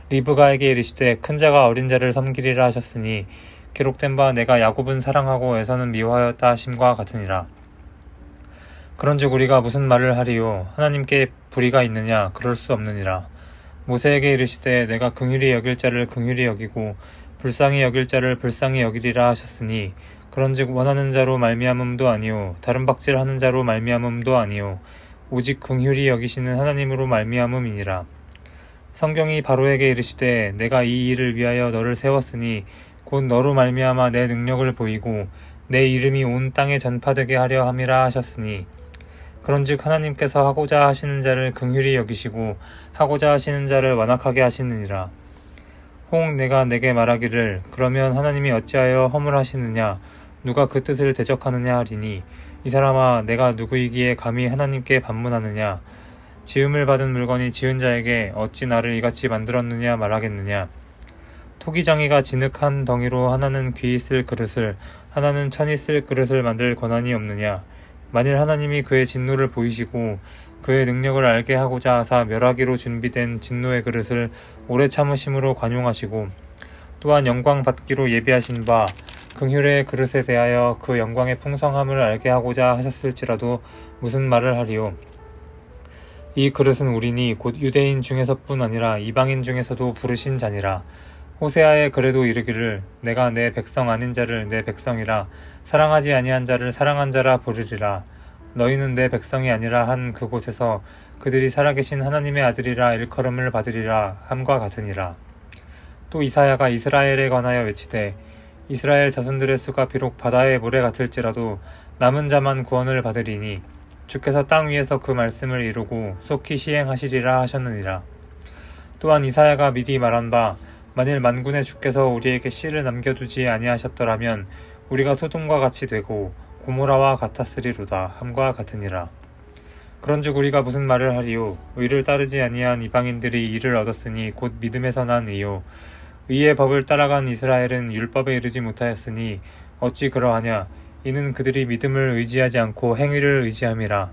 E: 리브가에게 이르시되 큰 자가 어린 자를 섬기리라 하셨으니 기록된 바 내가 야곱은 사랑하고 에서는 미워하였다 하심과 같으니라. 그런즉 우리가 무슨 말을 하리요? 하나님께 불의가 있느냐? 그럴 수 없느니라. 모세에게 이르시되 내가 긍휼히 여길 자를 긍휼히 여기고 불쌍히 여길 자를 불쌍히 여기리라 하셨으니 그런즉 원하는 자로 말미암음도 아니요 다른 박질하는 자로 말미암음도 아니요 오직 긍휼히 여기시는 하나님으로 말미암음이니라. 성경이 바로에게 이르시되 내가 이 일을 위하여 너를 세웠으니 곧 너로 말미암아 내 능력을 보이고 내 이름이 온 땅에 전파되게 하려 함이라 하셨으니 그런즉 하나님께서 하고자 하시는 자를 긍휼히 여기시고 하고자 하시는 자를 완악하게 하시느니라. 혹 내가 내게 말하기를 그러면 하나님이 어찌하여 허물하시느냐 누가 그 뜻을 대적하느냐 하리니 이 사람아 내가 누구이기에 감히 하나님께 반문하느냐 지음을 받은 물건이 지은 자에게 어찌 나를 이같이 만들었느냐 말하겠느냐. 토기장이가 진흙한 덩이로 하나는 귀 쓸 그릇을 하나는 천이 쓸 그릇을 만들 권한이 없느냐. 만일 하나님이 그의 진노를 보이시고 그의 능력을 알게 하고자 하사 멸하기로 준비된 진노의 그릇을 오래 참으심으로 관용하시고 또한 영광 받기로 예비하신 바 긍휼의 그릇에 대하여 그 영광의 풍성함을 알게 하고자 하셨을지라도 무슨 말을 하리요. 이 그릇은 우리니 곧 유대인 중에서뿐 아니라 이방인 중에서도 부르신 자니라. 호세아에 그래도 이르기를 내가 내 백성 아닌 자를 내 백성이라 사랑하지 아니한 자를 사랑한 자라 부르리라. 너희는 내 백성이 아니라 한 그곳에서 그들이 살아계신 하나님의 아들이라 일컬음을 받으리라 함과 같으니라. 또 이사야가 이스라엘에 관하여 외치되 이스라엘 자손들의 수가 비록 바다의 모래 같을지라도 남은 자만 구원을 받으리니 주께서 땅 위에서 그 말씀을 이루고 속히 시행하시리라 하셨느니라. 또한 이사야가 미리 말한 바 만일 만군의 주께서 우리에게 씨를 남겨두지 아니하셨더라면 우리가 소돔과 같이 되고 고모라와 같았으리로다 함과 같으니라. 그런즉 우리가 무슨 말을 하리요? 의를 따르지 아니한 이방인들이 이를 얻었으니 곧 믿음에서 난 의요. 의의 법을 따라간 이스라엘은 율법에 이르지 못하였으니 어찌 그러하냐? 이는 그들이 믿음을 의지하지 않고 행위를 의지함이라.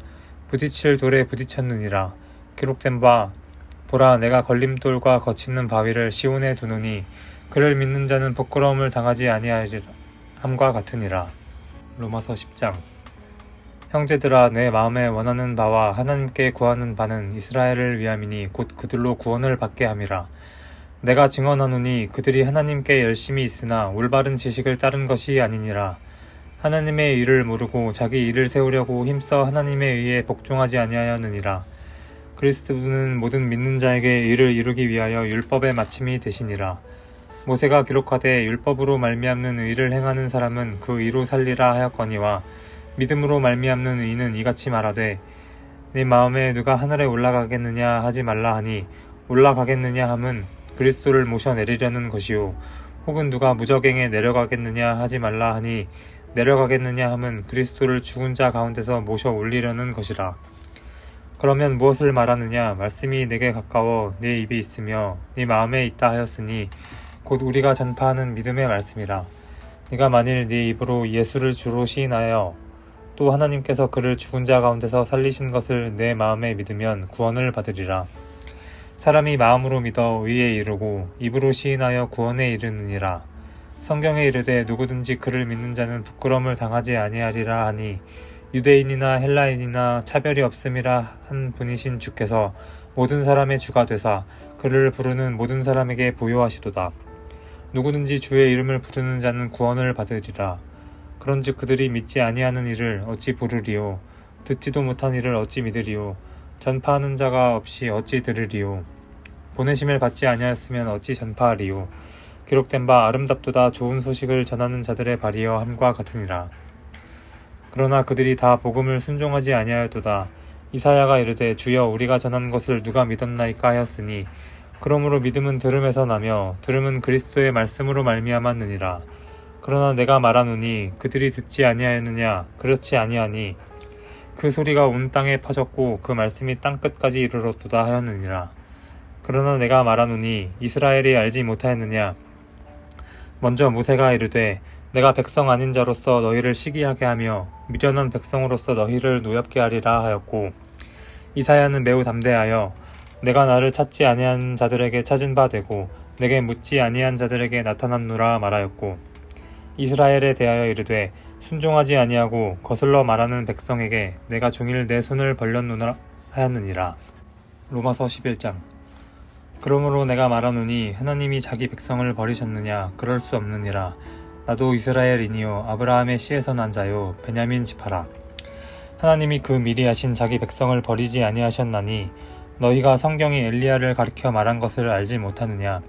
E: 부딪힐 돌에 부딪혔느니라. 기록된 바 보라 내가 걸림돌과 거치는 바위를 시온에 두노니 그를 믿는 자는 부끄러움을 당하지 아니하리라 함과 같으니라. 로마서 10장. 형제들아 내 마음에 원하는 바와 하나님께 구하는 바는 이스라엘을 위함이니 곧 그들로 구원을 받게 함이라. 내가 증언하노니 그들이 하나님께 열심히 있으나 올바른 지식을 따른 것이 아니니라. 하나님의 일을 모르고 자기 일을 세우려고 힘써 하나님에 의해 복종하지 아니하였느니라. 그리스도는 모든 믿는 자에게 일을 이루기 위하여 율법의 마침이 되시니라. 모세가 기록하되 율법으로 말미암는 의를 행하는 사람은 그 의로 살리라 하였거니와 믿음으로 말미암는 의는 이같이 말하되 네 마음에 누가 하늘에 올라가겠느냐 하지 말라 하니 올라가겠느냐 함은 그리스도를 모셔내리려는 것이요 혹은 누가 무저갱에 내려가겠느냐 하지 말라 하니 내려가겠느냐 함은 그리스도를 죽은 자 가운데서 모셔 올리려는 것이라. 그러면 무엇을 말하느냐? 말씀이 내게 가까워 내 입에 있으며 네 마음에 있다 하였으니 곧 우리가 전파하는 믿음의 말씀이라. 네가 만일 네 입으로 예수를 주로 시인하여 또 하나님께서 그를 죽은 자 가운데서 살리신 것을 내 마음에 믿으면 구원을 받으리라. 사람이 마음으로 믿어 의에 이르고 입으로 시인하여 구원에 이르느니라. 성경에 이르되 누구든지 그를 믿는 자는 부끄러움을 당하지 아니하리라 하니 유대인이나 헬라인이나 차별이 없음이라 한 분이신 주께서 모든 사람의 주가 되사 그를 부르는 모든 사람에게 부요하시도다. 누구든지 주의 이름을 부르는 자는 구원을 받으리라. 그런즉 그들이 믿지 아니하는 이를 어찌 부르리요? 듣지도 못한 이를 어찌 믿으리요? 전파하는 자가 없이 어찌 들으리요? 보내심을 받지 아니하였으면 어찌 전파하리요? 기록된 바 아름답도다 좋은 소식을 전하는 자들의 발이여 함과 같으니라. 그러나 그들이 다 복음을 순종하지 아니하였도다. 이사야가 이르되 주여 우리가 전한 것을 누가 믿었나이까 하였으니 그러므로 믿음은 들음에서 나며 들음은 그리스도의 말씀으로 말미암았느니라. 그러나 내가 말하노니 그들이 듣지 아니하였느냐? 그렇지 아니하니 그 소리가 온 땅에 퍼졌고 그 말씀이 땅끝까지 이르렀도다 하였느니라. 그러나 내가 말하노니 이스라엘이 알지 못하였느냐? 먼저 모세가 이르되 내가 백성 아닌 자로서 너희를 시기하게 하며 미련한 백성으로서 너희를 노엽게 하리라 하였고, 이사야는 매우 담대하여 내가 나를 찾지 아니한 자들에게 찾은 바 되고 내게 묻지 아니한 자들에게 나타났노라 말하였고, 이스라엘에 대하여 이르되 순종하지 아니하고 거슬러 말하는 백성에게 내가 종일 내 손을 벌렸노라 하였느니라. 로마서 11장. 그러므로 내가 말하노니 하나님이 자기 백성을 버리셨느냐? 그럴 수 없느니라. 나도 이스라엘이니요 아브라함의 씨에서 난 자요 베냐민 지파라. 하나님이 그 미리 하신 자기 백성을 버리지 아니하셨나니 너희가 성경이 엘리야를 가리켜 말한 것을 알지 못하느냐?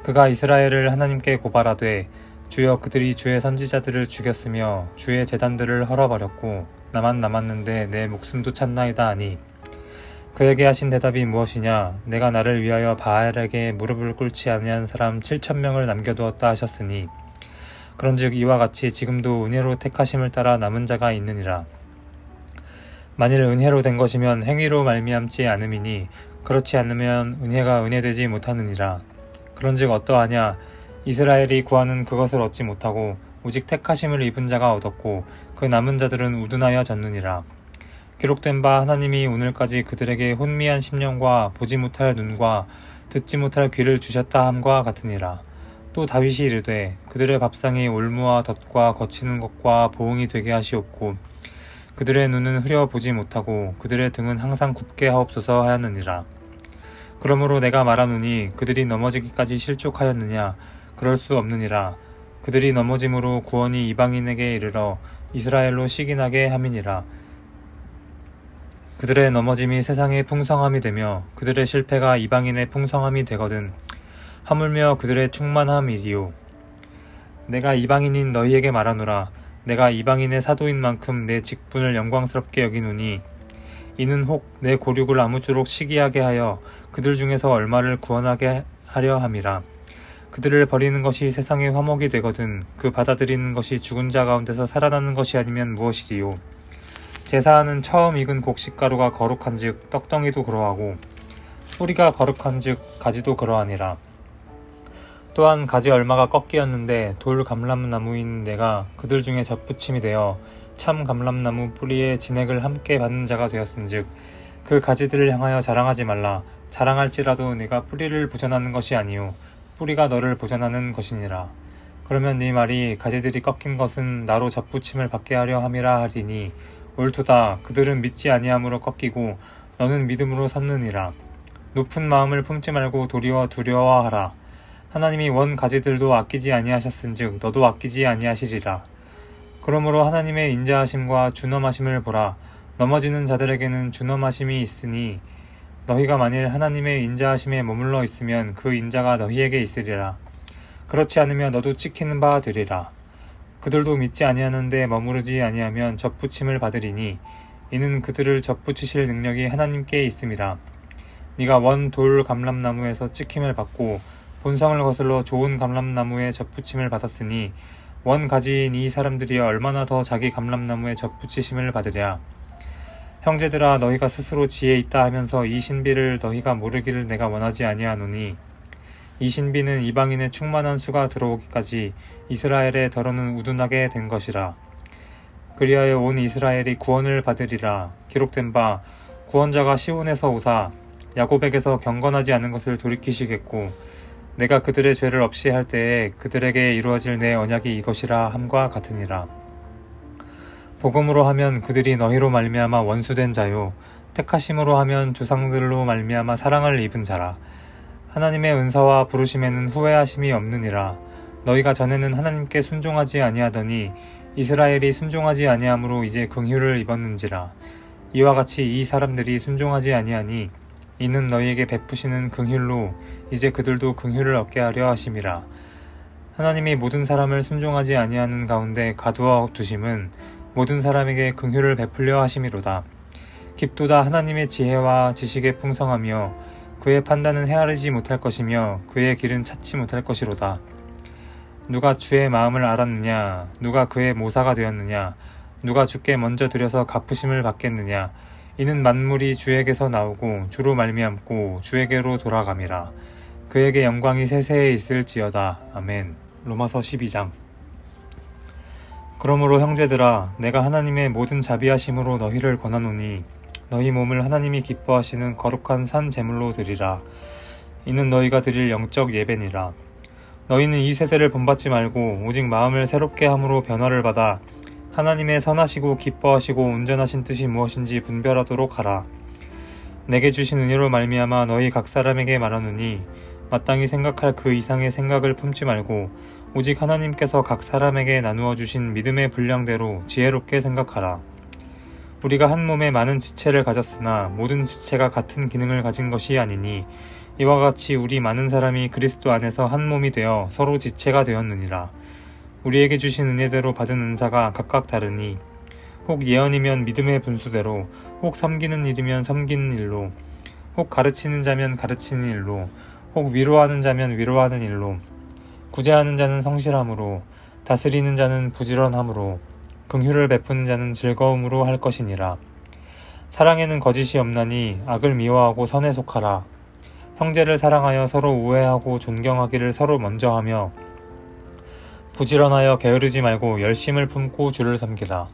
E: 그가 이스라엘을 하나님께 고발하되 주여 그들이 주의 선지자들을 죽였으며 주의 제단들을 헐어버렸고 나만 남았는데 내 목숨도 찾나이다 하니, 그에게 하신 대답이 무엇이냐? 내가 나를 위하여 바알에게 무릎을 꿇지 아니한 사람 7,000명을 남겨두었다 하셨으니, 그런즉 이와 같이 지금도 은혜로 택하심을 따라 남은 자가 있느니라. 만일 은혜로 된 것이면 행위로 말미암지 않음이니 그렇지 않으면 은혜가 은혜되지 못하느니라. 그런즉 어떠하냐? 이스라엘이 구하는 그것을 얻지 못하고 오직 택하심을 입은 자가 얻었고 그 남은 자들은 우둔하여 졌느니라. 기록된 바 하나님이 오늘까지 그들에게 혼미한 심령과 보지 못할 눈과 듣지 못할 귀를 주셨다 함과 같으니라. 또 다윗이 이르되 그들의 밥상이 올무와 덫과 거치는 것과 보응이 되게 하시옵고 그들의 눈은 흐려보지 못하고 그들의 등은 항상 굽게 하옵소서 하였느니라. 그러므로 내가 말하노니 그들이 넘어지기까지 실족하였느냐? 그럴 수 없느니라. 그들이 넘어짐으로 구원이 이방인에게 이르러 이스라엘로 시기나게 함이니라. 그들의 넘어짐이 세상의 풍성함이 되며 그들의 실패가 이방인의 풍성함이 되거든 하물며 그들의 충만함이리요. 내가 이방인인 너희에게 말하노라. 내가 이방인의 사도인 만큼 내 직분을 영광스럽게 여기노니 이는 혹 내 고륙을 아무쪼록 시기하게 하여 그들 중에서 얼마를 구원하게 하려 함이라. 그들을 버리는 것이 세상의 화목이 되거든 그 받아들이는 것이 죽은 자 가운데서 살아나는 것이 아니면 무엇이리요. 제사하는 처음 익은 곡식가루가 거룩한즉 떡덩이도 그러하고 뿌리가 거룩한즉 가지도 그러하니라. 또한 가지 얼마가 꺾이었는데 돌 감람나무인 내가 그들 중에 접붙임이 되어 참 감람나무 뿌리에 진액을 함께 받는 자가 되었은즉 그 가지들을 향하여 자랑하지 말라. 자랑할지라도 네가 뿌리를 보전하는 것이 아니요 뿌리가 너를 보전하는 것이니라. 그러면 네 말이 가지들이 꺾인 것은 나로 접붙임을 받게 하려 함이라 하리니 옳도다. 그들은 믿지 아니함으로 꺾이고 너는 믿음으로 섰느니라. 높은 마음을 품지 말고 도리어 두려워하라. 하나님이 원 가지들도 아끼지 아니하셨은즉 너도 아끼지 아니하시리라. 그러므로 하나님의 인자하심과 준엄하심을 보라. 넘어지는 자들에게는 준엄하심이 있으니 너희가 만일 하나님의 인자하심에 머물러 있으면 그 인자가 너희에게 있으리라. 그렇지 않으면 너도 찍히는 바 되리라. 그들도 믿지 아니하는데 머무르지 아니하면 접붙임을 받으리니 이는 그들을 접붙이실 능력이 하나님께 있음이라. 네가 원 돌 감람나무에서 찍힘을 받고 본성을 거슬러 좋은 감람나무에 접붙임을 받았으니 원 가지인 이 사람들이 얼마나 더 자기 감람나무에 접붙이심을 받으랴. 형제들아 너희가 스스로 지혜 있다 하면서 이 신비를 너희가 모르기를 내가 원하지 아니하노니 이 신비는 이방인의 충만한 수가 들어오기까지 이스라엘의 더러는 우둔하게 된 것이라. 그리하여 온 이스라엘이 구원을 받으리라. 기록된 바 구원자가 시온에서 오사 야곱에게서 경건하지 않은 것을 돌이키시겠고 내가 그들의 죄를 없이 할 때에 그들에게 이루어질 내 언약이 이것이라 함과 같으니라. 복음으로 하면 그들이 너희로 말미암아 원수된 자요 택하심으로 하면 조상들로 말미암아 사랑을 입은 자라. 하나님의 은사와 부르심에는 후회하심이 없느니라. 너희가 전에는 하나님께 순종하지 아니하더니 이스라엘이 순종하지 아니함으로 이제 긍휼을 입었는지라. 이와 같이 이 사람들이 순종하지 아니하니 이는 너희에게 베푸시는 긍휼로 이제 그들도 긍휼을 얻게 하려 하심이라. 하나님이 모든 사람을 순종하지 아니하는 가운데 가두어 두심은 모든 사람에게 긍휼을 베풀려 하심이로다. 깊도다 하나님의 지혜와 지식의 풍성하며 그의 판단은 헤아리지 못할 것이며 그의 길은 찾지 못할 것이로다. 누가 주의 마음을 알았느냐? 누가 그의 모사가 되었느냐? 누가 주께 먼저 드려서 갚으심을 받겠느냐? 이는 만물이 주에게서 나오고 주로 말미암고 주에게로 돌아감이라. 그에게 영광이 세세에 있을지어다. 아멘. 로마서 12장. 그러므로 형제들아, 내가 하나님의 모든 자비하심으로 너희를 권하노니 너희 몸을 하나님이 기뻐하시는 거룩한 산 제물로 드리라. 이는 너희가 드릴 영적 예배니라. 너희는 이 세대를 본받지 말고 오직 마음을 새롭게 함으로 변화를 받아 하나님의 선하시고 기뻐하시고 온전하신 뜻이 무엇인지 분별하도록 하라. 내게 주신 은혜로 말미암아 너희 각 사람에게 말하노니 마땅히 생각할 그 이상의 생각을 품지 말고 오직 하나님께서 각 사람에게 나누어 주신 믿음의 분량대로 지혜롭게 생각하라. 우리가 한 몸에 많은 지체를 가졌으나 모든 지체가 같은 기능을 가진 것이 아니니 이와 같이 우리 많은 사람이 그리스도 안에서 한 몸이 되어 서로 지체가 되었느니라. 우리에게 주신 은혜대로 받은 은사가 각각 다르니 혹 예언이면 믿음의 분수대로, 혹 섬기는 일이면 섬기는 일로, 혹 가르치는 자면 가르치는 일로, 혹 위로하는 자면 위로하는 일로, 구제하는 자는 성실함으로, 다스리는 자는 부지런함으로, 긍휼을 베푸는 자는 즐거움으로 할 것이니라. 사랑에는 거짓이 없나니 악을 미워하고 선에 속하라. 형제를 사랑하여 서로 우애하고 존경하기를 서로 먼저 하며 부지런하여 게으르지 말고 열심을 품고 주를 섬기라.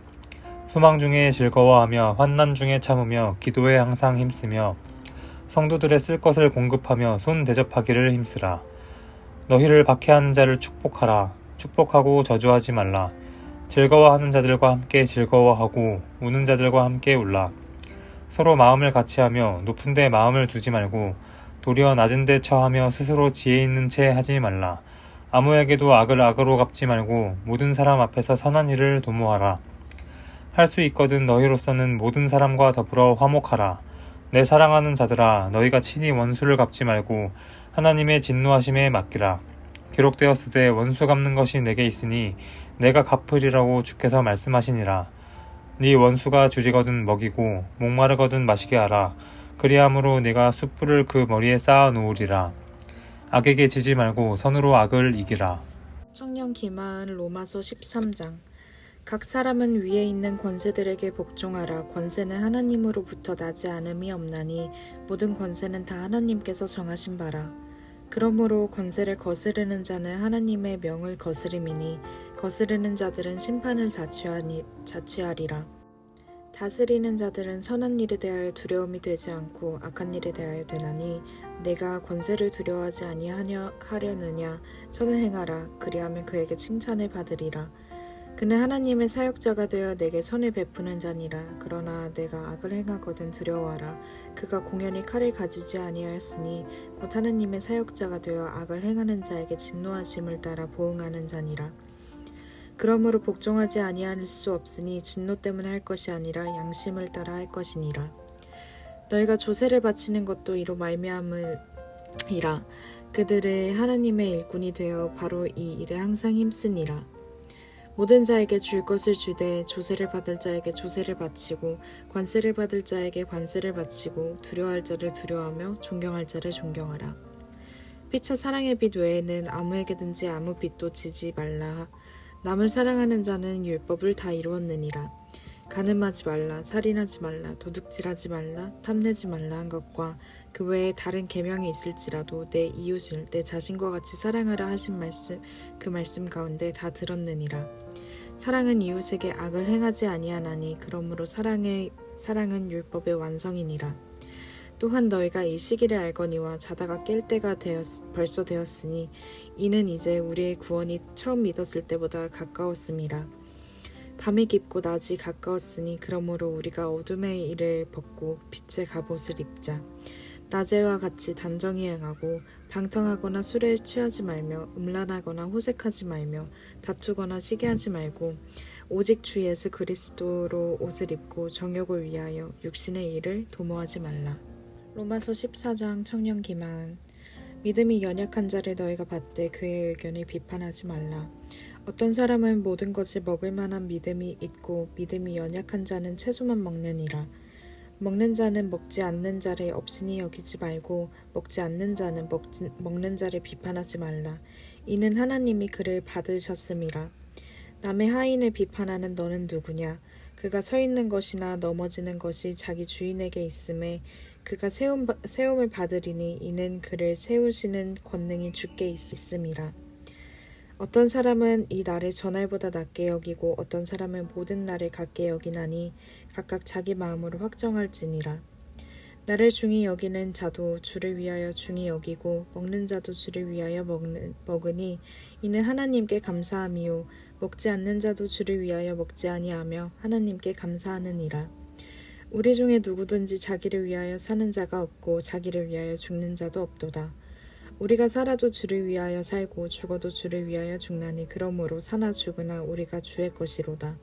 E: 소망 중에 즐거워하며 환난 중에 참으며 기도에 항상 힘쓰며 성도들의 쓸 것을 공급하며 손 대접하기를 힘쓰라. 너희를 박해하는 자를 축복하라. 축복하고 저주하지 말라. 즐거워하는 자들과 함께 즐거워하고 우는 자들과 함께 울라. 서로 마음을 같이하며 높은 데 마음을 두지 말고 도리어 낮은 데 처하며 스스로 지혜 있는 채 하지 말라. 아무에게도 악을 악으로 갚지 말고 모든 사람 앞에서 선한 일을 도모하라. 할 수 있거든 너희로서는 모든 사람과 더불어 화목하라. 내 사랑하는 자들아, 너희가 친히 원수를 갚지 말고 하나님의 진노하심에 맡기라. 기록되었으되 원수 갚는 것이 내게 있으니 내가 갚으리라고 주께서 말씀하시니라. 네 원수가 줄이거든 먹이고 목마르거든 마시게 하라. 그리함으로 네가 숯불을 그 머리에 쌓아 놓으리라. 악에게 지지 말고 선으로 악을 이기라.
F: 청년 기마은 로마서 13장. 각 사람은 위에 있는 권세들에게 복종하라. 권세는 하나님으로부터 나지 않음이 없나니 모든 권세는 다 하나님께서 정하신 바라. 그러므로 권세를 거스르는 자는 하나님의 명을 거스림이니 거스르는 자들은 심판을 자취하리라. 다스리는 자들은 선한 일에 대하여 두려움이 되지 않고 악한 일에 대하여 되나니 내가 권세를 두려워하지 아니하려느냐. 선을 행하라. 그리하면 그에게 칭찬을 받으리라. 그는 하나님의 사역자가 되어 내게 선을 베푸는 자니라. 그러나 내가 악을 행하거든 두려워하라. 그가 공연히 칼을 가지지 아니하였으니 곧 하나님의 사역자가 되어 악을 행하는 자에게 진노하심을 따라 보응하는 자니라. 그러므로 복종하지 아니할 수 없으니 진노 때문에 할 것이 아니라 양심을 따라 할 것이니라. 너희가 조세를 바치는 것도 이로 말미암으리라. 그들의 하나님의 일꾼이 되어 바로 이 일에 항상 힘쓰니라. 모든 자에게 줄 것을 주되 조세를 받을 자에게 조세를 바치고 관세를 받을 자에게 관세를 바치고 두려워할 자를 두려워하며 존경할 자를 존경하라. 피차 사랑의 빛 외에는 아무에게든지 아무 빛도 지지 말라. 남을 사랑하는 자는 율법을 다 이루었느니라. 간음하지 말라, 살인하지 말라, 도둑질하지 말라, 탐내지 말라 한 것과 그 외에 다른 계명이 있을지라도 내 이웃을 내 자신과 같이 사랑하라 하신 말씀, 그 말씀 가운데 다 들었느니라. 사랑은 이웃에게 악을 행하지 아니하나니 그러므로 사랑은 율법의 완성이니라. 또한 너희가 이 시기를 알거니와 자다가 깰 때가 벌써 되었으니 이는 이제 우리의 구원이 처음 믿었을 때보다 가까웠음이라. 밤이 깊고 낮이 가까웠으니 그러므로 우리가 어둠의 일을 벗고 빛의 갑옷을 입자. 낮에와 같이 단정히 행하고 방탕하거나 술에 취하지 말며 음란하거나 호색하지 말며 다투거나 시기하지 말고 오직 주 예수 그리스도로 옷을 입고 정욕을 위하여 육신의 일을 도모하지 말라. 로마서 14장 청년 기만. 믿음이 연약한 자를 너희가 받되 그의 의견을 비판하지 말라. 어떤 사람은 모든 것을 먹을 만한 믿음이 있고 믿음이 연약한 자는 채소만 먹느니라. 먹는 자는 먹지 않는 자를 업신이 여기지 말고 먹지 않는 자는 먹는 자를 비판하지 말라. 이는 하나님이 그를 받으셨음이라. 남의 하인을 비판하는 너는 누구냐? 그가 서 있는 것이나 넘어지는 것이 자기 주인에게 있음에 그가 세움을 받으리니 이는 그를 세우시는 권능이 주께 있음이라. 어떤 사람은 이 날을 전날보다 낮게 여기고 어떤 사람은 모든 날을 같게 여기나니 각각 자기 마음으로 확정할지니라. 나를 중히 여기는 자도 주를 위하여 중히 여기고 먹는 자도 주를 위하여 먹으니 이는 하나님께 감사함이요 먹지 않는 자도 주를 위하여 먹지 아니하며 하나님께 감사하느니라. 우리 중에 누구든지 자기를 위하여 사는 자가 없고 자기를 위하여 죽는 자도 없도다. 우리가 살아도 주를 위하여 살고 죽어도 주를 위하여 죽나니 그러므로 사나 죽으나 우리가 주의 것이로다.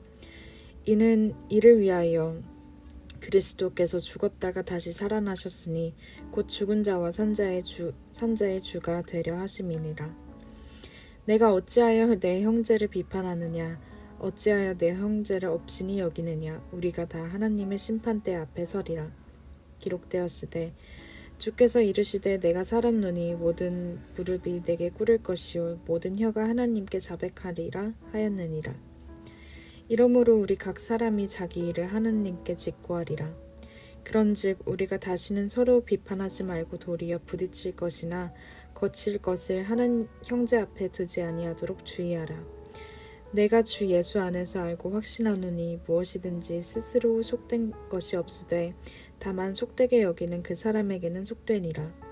F: 이는 이를 위하여 그리스도께서 죽었다가 다시 살아나셨으니 곧 죽은 자와 산자의 주가 되려 하심이니라. 내가 어찌하여 내 형제를 비판하느냐? 어찌하여 내 형제를 업신이 여기느냐? 우리가 다 하나님의 심판대 앞에 서리라. 기록되었으되 주께서 이르시되 내가 살았노니 모든 무릎이 내게 꿇을 것이요 모든 혀가 하나님께 자백하리라 하였느니라. 이러므로 우리 각 사람이 자기 일을 하나님께 직고하리라. 그런즉 우리가 다시는 서로 비판하지 말고 도리어 부딪힐 것이나 거칠 것을 하는 형제 앞에 두지 아니하도록 주의하라. 내가 주 예수 안에서 알고 확신하노니 무엇이든지 스스로 속된 것이 없으되 다만 속되게 여기는 그 사람에게는 속되니라.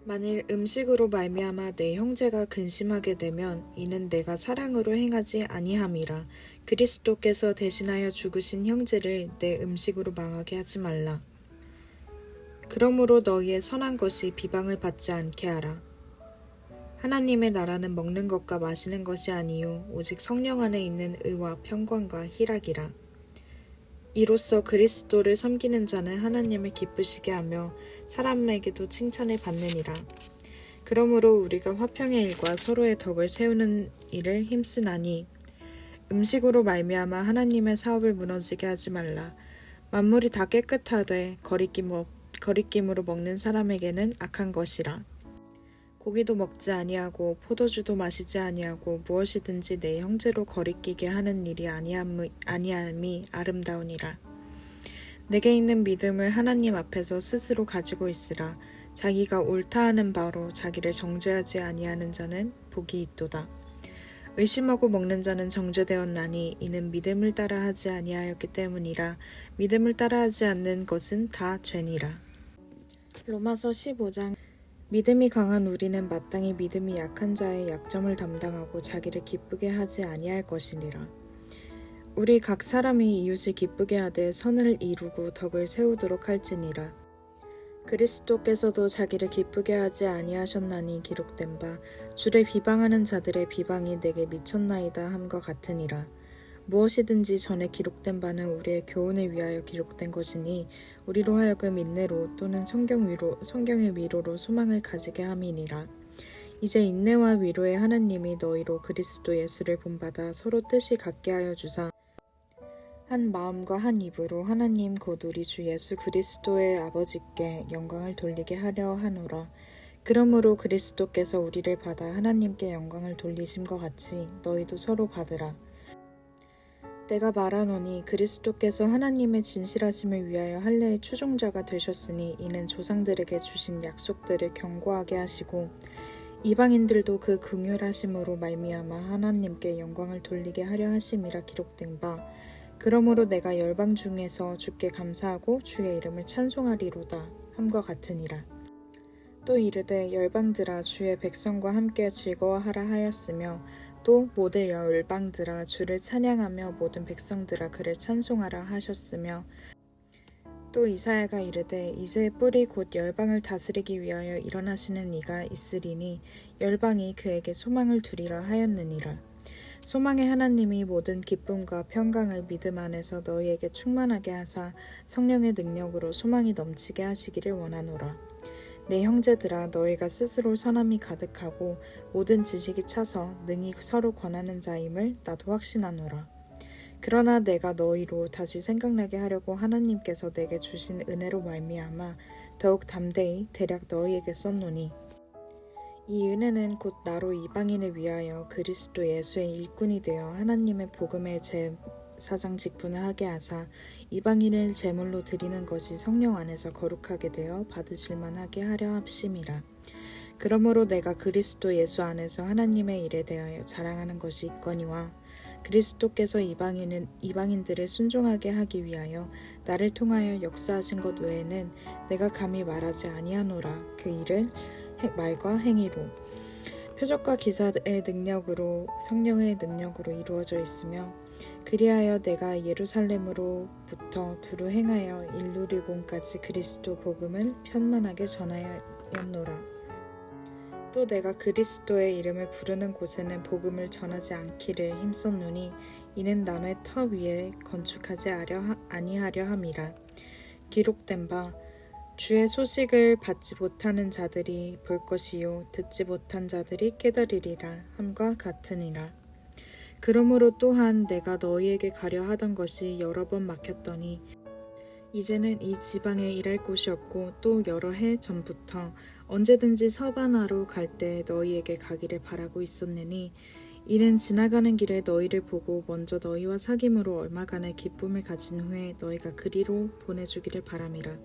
F: 만일 음식으로 말미암아 내 형제가 근심하게 되면 이는 내가 사랑으로 행하지 아니함이라. 그리스도께서 대신하여 죽으신 형제를 내 음식으로 망하게 하지 말라. 그러므로 너희의 선한 것이 비방을 받지 않게 하라. 하나님의 나라는 먹는 것과 마시는 것이 아니요 오직 성령 안에 있는 의와 평강과 희락이라. 이로써 그리스도를 섬기는 자는 하나님을 기쁘시게 하며 사람에게도 칭찬을 받느니라. 그러므로 우리가 화평의 일과 서로의 덕을 세우는 일을 힘쓰나니 음식으로 말미암아 하나님의 사업을 무너지게 하지 말라. 만물이 다 깨끗하되 거리낌으로 먹는 사람에게는 악한 것이라. 고기도 먹지 아니하고 포도주도 마시지 아니하고 무엇이든지 내 형제로 거리끼게 하는 일이 아니함이 아름다우니라. 내게 있는 믿음을 하나님 앞에서 스스로 가지고 있으라. 자기가 옳다 하는 바로 자기를 정죄하지 아니하는 자는 복이 있도다. 의심하고 먹는 자는 정죄되었나니 이는 믿음을 따라 하지 아니하였기 때문이라. 믿음을 따라 하지 않는 것은 다 죄니라. 로마서 15장. 믿음이 강한 우리는 마땅히 믿음이 약한 자의 약점을 담당하고 자기를 기쁘게 하지 아니할 것이니라. 우리 각 사람이 이웃을 기쁘게 하되 선을 이루고 덕을 세우도록 할지니라. 그리스도께서도 자기를 기쁘게 하지 아니하셨나니 기록된 바 주를 비방하는 자들의 비방이 내게 미쳤나이다 함과 같으니라. 무엇이든지 전에 기록된 바는 우리의 교훈을 위하여 기록된 것이니 우리로 하여금 인내로 또는 성경의 위로로 소망을 가지게 함이니라. 이제 인내와 위로의 하나님이 너희로 그리스도 예수를 본받아 서로 뜻이 같게 하여 주사 한 마음과 한 입으로 하나님 곧 우리 주 예수 그리스도의 아버지께 영광을 돌리게 하려 하노라. 그러므로 그리스도께서 우리를 받아 하나님께 영광을 돌리심과 같이 너희도 서로 받으라. 내가 말하노니 그리스도께서 하나님의 진실하심을 위하여 할례의 추종자가 되셨으니 이는 조상들에게 주신 약속들을 견고하게 하시고 이방인들도 그 긍휼하심으로 말미암아 하나님께 영광을 돌리게 하려 하심이라 기록된 바 그러므로 내가 열방 중에서 주께 감사하고 주의 이름을 찬송하리로다 함과 같으니라. 또 이르되 열방들아 주의 백성과 함께 즐거워하라 하였으며 또 모든 열방들아 주를 찬양하며 모든 백성들아 그를 찬송하라 하셨으며 또 이사야가 이르되 이제 뿔이 곧 열방을 다스리기 위하여 일어나시는 이가 있으리니 열방이 그에게 소망을 두리라 하였느니라. 소망의 하나님이 모든 기쁨과 평강을 믿음 안에서 너희에게 충만하게 하사 성령의 능력으로 소망이 넘치게 하시기를 원하노라. 내 형제들아, 너희가 스스로 선함이 가득하고 모든 지식이 차서 능히 서로 권하는 자임을 나도 확신하노라. 그러나 내가 너희로 다시 생각나게 하려고 하나님께서 내게 주신 은혜로 말미암아 더욱 담대히 대략 너희에게 썼노니, 이 은혜는 곧 나로 이방인을 위하여 그리스도 예수의 일꾼이 되어 하나님의 복음의 제사장 직분을 하게 하사 이방인을 제물로 드리는 것이 성령 안에서 거룩하게 되어 받으실만 하게 하려 합심이라. 그러므로 내가 그리스도 예수 안에서 하나님의 일에 대하여 자랑하는 것이 있거니와 그리스도께서 이방인들을 순종하게 하기 위하여 나를 통하여 역사하신 것 외에는 내가 감히 말하지 아니하노라. 그 일은 말과 행위로 표적과 기사의 능력으로 성령의 능력으로 이루어져 있으며, 그리하여 내가 예루살렘으로부터 두루 행하여 일루리곤까지 그리스도 복음을 편만하게 전하였노라. 또 내가 그리스도의 이름을 부르는 곳에는 복음을 전하지 않기를 힘썼노니 이는 남의 터 위에 건축하지 아니하려 함이라. 기록된 바 주의 소식을 받지 못하는 자들이 볼 것이요 듣지 못한 자들이 깨달으리라 함과 같으니라. 그러므로 또한 내가 너희에게 가려 하던 것이 여러 번 막혔더니 이제는 이 지방에 일할 곳이 없고, 또 여러 해 전부터 언제든지 서바나로 갈 때 너희에게 가기를 바라고 있었느니 이는 지나가는 길에 너희를 보고 먼저 너희와 사귐으로 얼마간의 기쁨을 가진 후에 너희가 그리로 보내주기를 바람이라.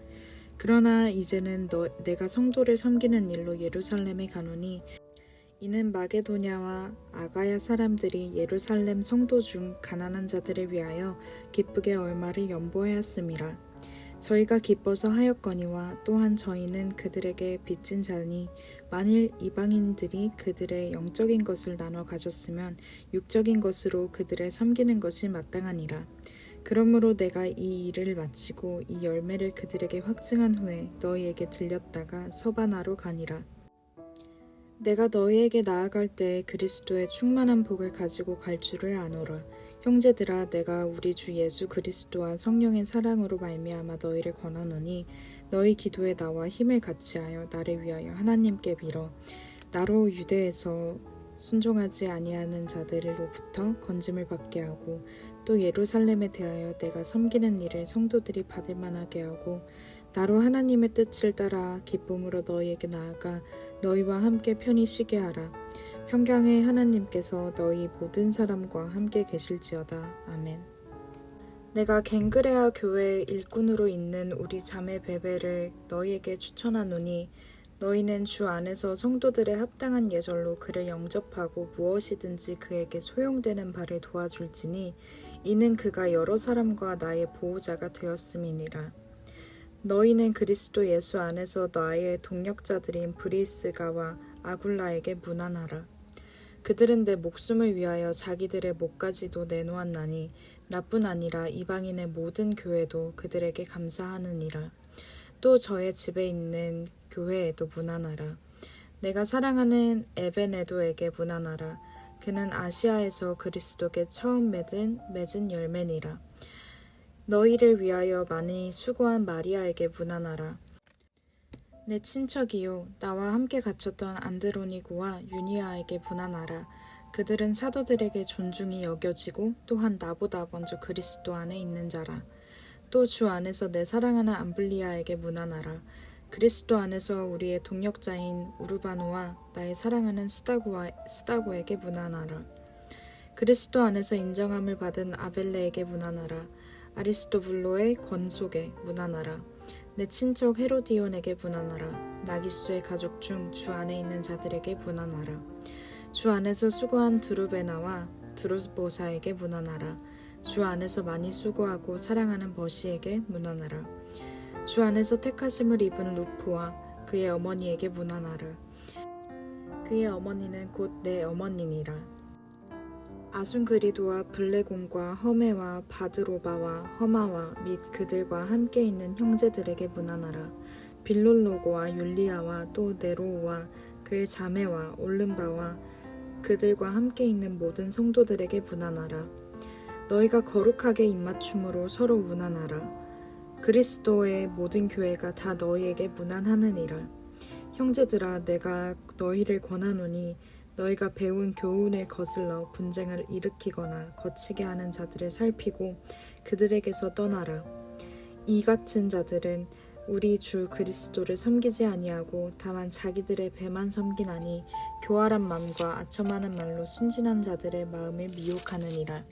F: 그러나 이제는 내가 성도를 섬기는 일로 예루살렘에 가노니 이는 마게도냐와 아가야 사람들이 예루살렘 성도 중 가난한 자들을 위하여 기쁘게 얼마를 연보하였음이라. 저희가 기뻐서 하였거니와 또한 저희는 그들에게 빚진 자니 만일 이방인들이 그들의 영적인 것을 나눠 가졌으면 육적인 것으로 그들을 섬기는 것이 마땅하니라. 그러므로 내가 이 일을 마치고 이 열매를 그들에게 확증한 후에 너희에게 들렸다가 서바나로 가니라. 내가 너희에게 나아갈 때 그리스도의 충만한 복을 가지고 갈 줄을 아노라. 형제들아, 내가 우리 주 예수 그리스도와 성령의 사랑으로 말미암아 너희를 권하노니 너희 기도에 나와 힘을 같이하여 나를 위하여 하나님께 빌어 나로 유대에서 순종하지 아니하는 자들로부터 건짐을 받게 하고, 또 예루살렘에 대하여 내가 섬기는 일을 성도들이 받을 만하게 하고, 나로 하나님의 뜻을 따라 기쁨으로 너희에게 나아가 너희와 함께 편히 쉬게 하라. 평강의 하나님께서 너희 모든 사람과 함께 계실지어다. 아멘. 내가 갱그레아 교회의 일꾼으로 있는 우리 자매 베베를 너희에게 추천하노니 너희는 주 안에서 성도들의 합당한 예절로 그를 영접하고 무엇이든지 그에게 소용되는 바를 도와줄지니 이는 그가 여러 사람과 나의 보호자가 되었음이니라. 너희는 그리스도 예수 안에서 나의 동역자들인 브리스가와 아굴라에게 문안하라. 그들은 내 목숨을 위하여 자기들의 목까지도 내놓았나니 나뿐 아니라 이방인의 모든 교회도 그들에게 감사하느니라. 또 저의 집에 있는 교회에도 문안하라. 내가 사랑하는 에베네도에게 문안하라. 그는 아시아에서 그리스도께 처음 맺은 열매니라. 너희를 위하여 많이 수고한 마리아에게 문안하라. 내 친척이요 나와 함께 갇혔던 안드로니고와 유니아에게 문안하라. 그들은 사도들에게 존중이 여겨지고 또한 나보다 먼저 그리스도 안에 있는 자라. 또 주 안에서 내 사랑하는 암블리아에게 문안하라. 그리스도 안에서 우리의 동역자인 우르바노와 나의 사랑하는 스다고에게 문안하라. 그리스도 안에서 인정함을 받은 아벨레에게 문안하라. 아리스토블로의 권속에 문안하라. 내 친척 헤로디온에게 문안하라. 나기수의 가족 중 주 안에 있는 자들에게 문안하라. 주 안에서 수고한 두루베나와 두루보사에게 문안하라. 주 안에서 많이 수고하고 사랑하는 버시에게 문안하라. 주 안에서 택하심을 입은 루프와 그의 어머니에게 문안하라. 그의 어머니는 곧 내 어머니니라. 아순그리도와 블레곤과 허메와 바드로바와 허마와 및 그들과 함께 있는 형제들에게 문안하라. 빌롤로고와 율리아와 또 네로우와 그의 자매와 올름바와 그들과 함께 있는 모든 성도들에게 문안하라. 너희가 거룩하게 입맞춤으로 서로 문안하라. 그리스도의 모든 교회가 다 너희에게 문안하느니라. 형제들아, 내가 너희를 권하노니 너희가 배운 교훈을 거슬러 분쟁을 일으키거나 거치게 하는 자들을 살피고 그들에게서 떠나라. 이 같은 자들은 우리 주 그리스도를 섬기지 아니하고 다만 자기들의 배만 섬기나니 교활한 마음과 아첨하는 말로 순진한 자들의 마음을 미혹하느니라.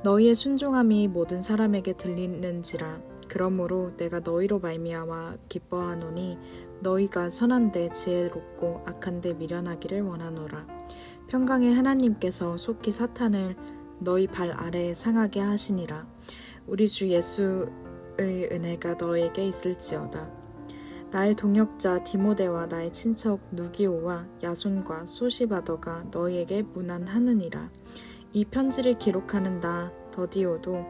F: 너희의 순종함이 모든 사람에게 들리는지라. 그러므로 내가 너희로 말미암아 기뻐하노니 너희가 선한데 지혜롭고 악한데 미련하기를 원하노라. 평강의 하나님께서 속히 사탄을 너희 발 아래에 상하게 하시니라. 우리 주 예수의 은혜가 너희에게 있을지어다. 나의 동역자 디모데와 나의 친척 누기오와 야손과 소시바더가 너희에게 문안하느니라. 이 편지를 기록하는 나 더디오도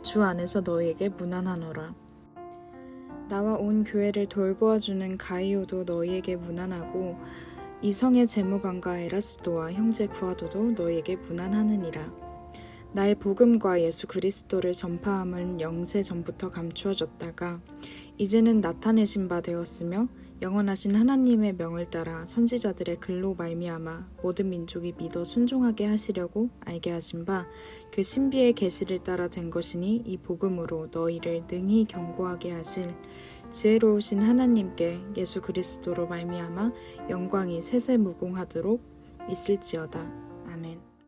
F: 주 안에서 너희에게 문안하노라. 나와 온 교회를 돌보아주는 가이오도 너희에게 문안하고 이성의 재무관과 에라스도와 형제 구아도도 너희에게 문안하느니라. 나의 복음과 예수 그리스도를 전파함은 영세 전부터 감추어졌다가 이제는 나타내신 바 되었으며 영원하신 하나님의 명을 따라 선지자들의 글로 말미암아 모든 민족이 믿어 순종하게 하시려고 알게 하신 바 그 신비의 계시를 따라 된 것이니 이 복음으로 너희를 능히 견고하게 하실 지혜로우신 하나님께 예수 그리스도로 말미암아 영광이 세세 무궁하도록 있을지어다. 아멘.